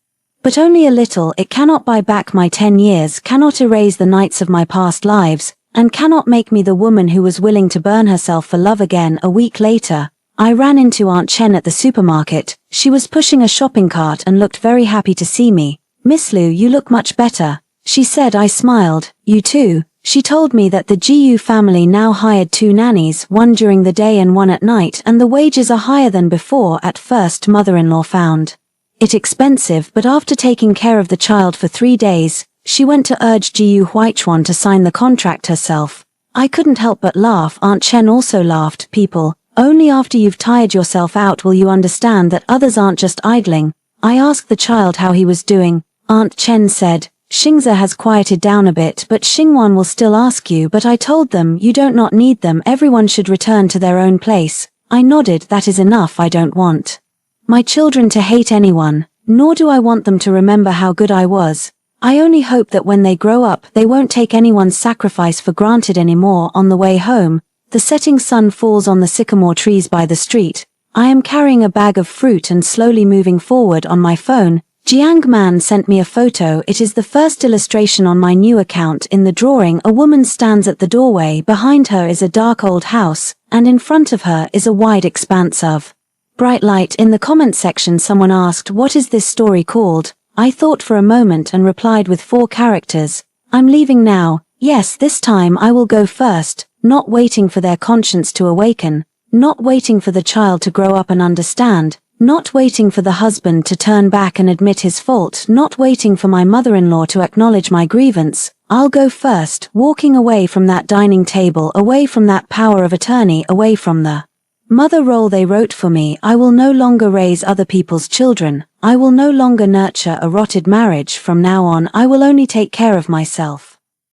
[SPEAKER 1] But only a little. It cannot buy back my 10 years, cannot erase the nights of my past lives, and cannot make me the woman who was willing to burn herself for love again. A week later, I ran into Aunt Chen at the supermarket. She was pushing a shopping cart and looked very happy to see me. Miss Liu, you look much better, she said. I smiled. You too. She told me that the Gu family now hired 2 nannies, one during the day and one at night, and the wages are higher than before. At first, mother-in-law found it expensive, but after taking care of the child for 3 days, she went to urge Gu Huichuan to sign the contract herself. I couldn't help but laugh. Aunt Chen also laughed. People, only after you've tired yourself out will you understand that others aren't just idling. I asked the child how he was doing. Aunt Chen said, Xingze has quieted down a bit, but Xingwan will still ask you. But I told them, you don't not need them. Everyone should return to their own place. I nodded. That is enough. I don't want my children to hate anyone, nor do I want them to remember how good I was. I only hope that when they grow up, they won't take anyone's sacrifice for granted anymore. On the way home, the setting sun falls on the sycamore trees by the street. I am carrying a bag of fruit and slowly moving forward. On my phone, Jiang Man sent me a photo. It is the first illustration on my new account. In the drawing, a woman stands at the doorway. Behind her is a dark old house, and in front of her is a wide expanse of bright light. In the comment section, someone asked, what is this story called? I thought for a moment and replied with 4 characters. I'm leaving now. Yes, this time I will go first. Not waiting for their conscience to awaken, not waiting for the child to grow up and understand, not waiting for the husband to turn back and admit his fault, not waiting for my mother-in-law to acknowledge my grievance. I'll go first, walking away from that dining table, away from that power of attorney, away from the mother role they wrote for me. I will no longer raise other people's children. I will no longer nurture a rotted marriage. From now on, I will only take care of myself.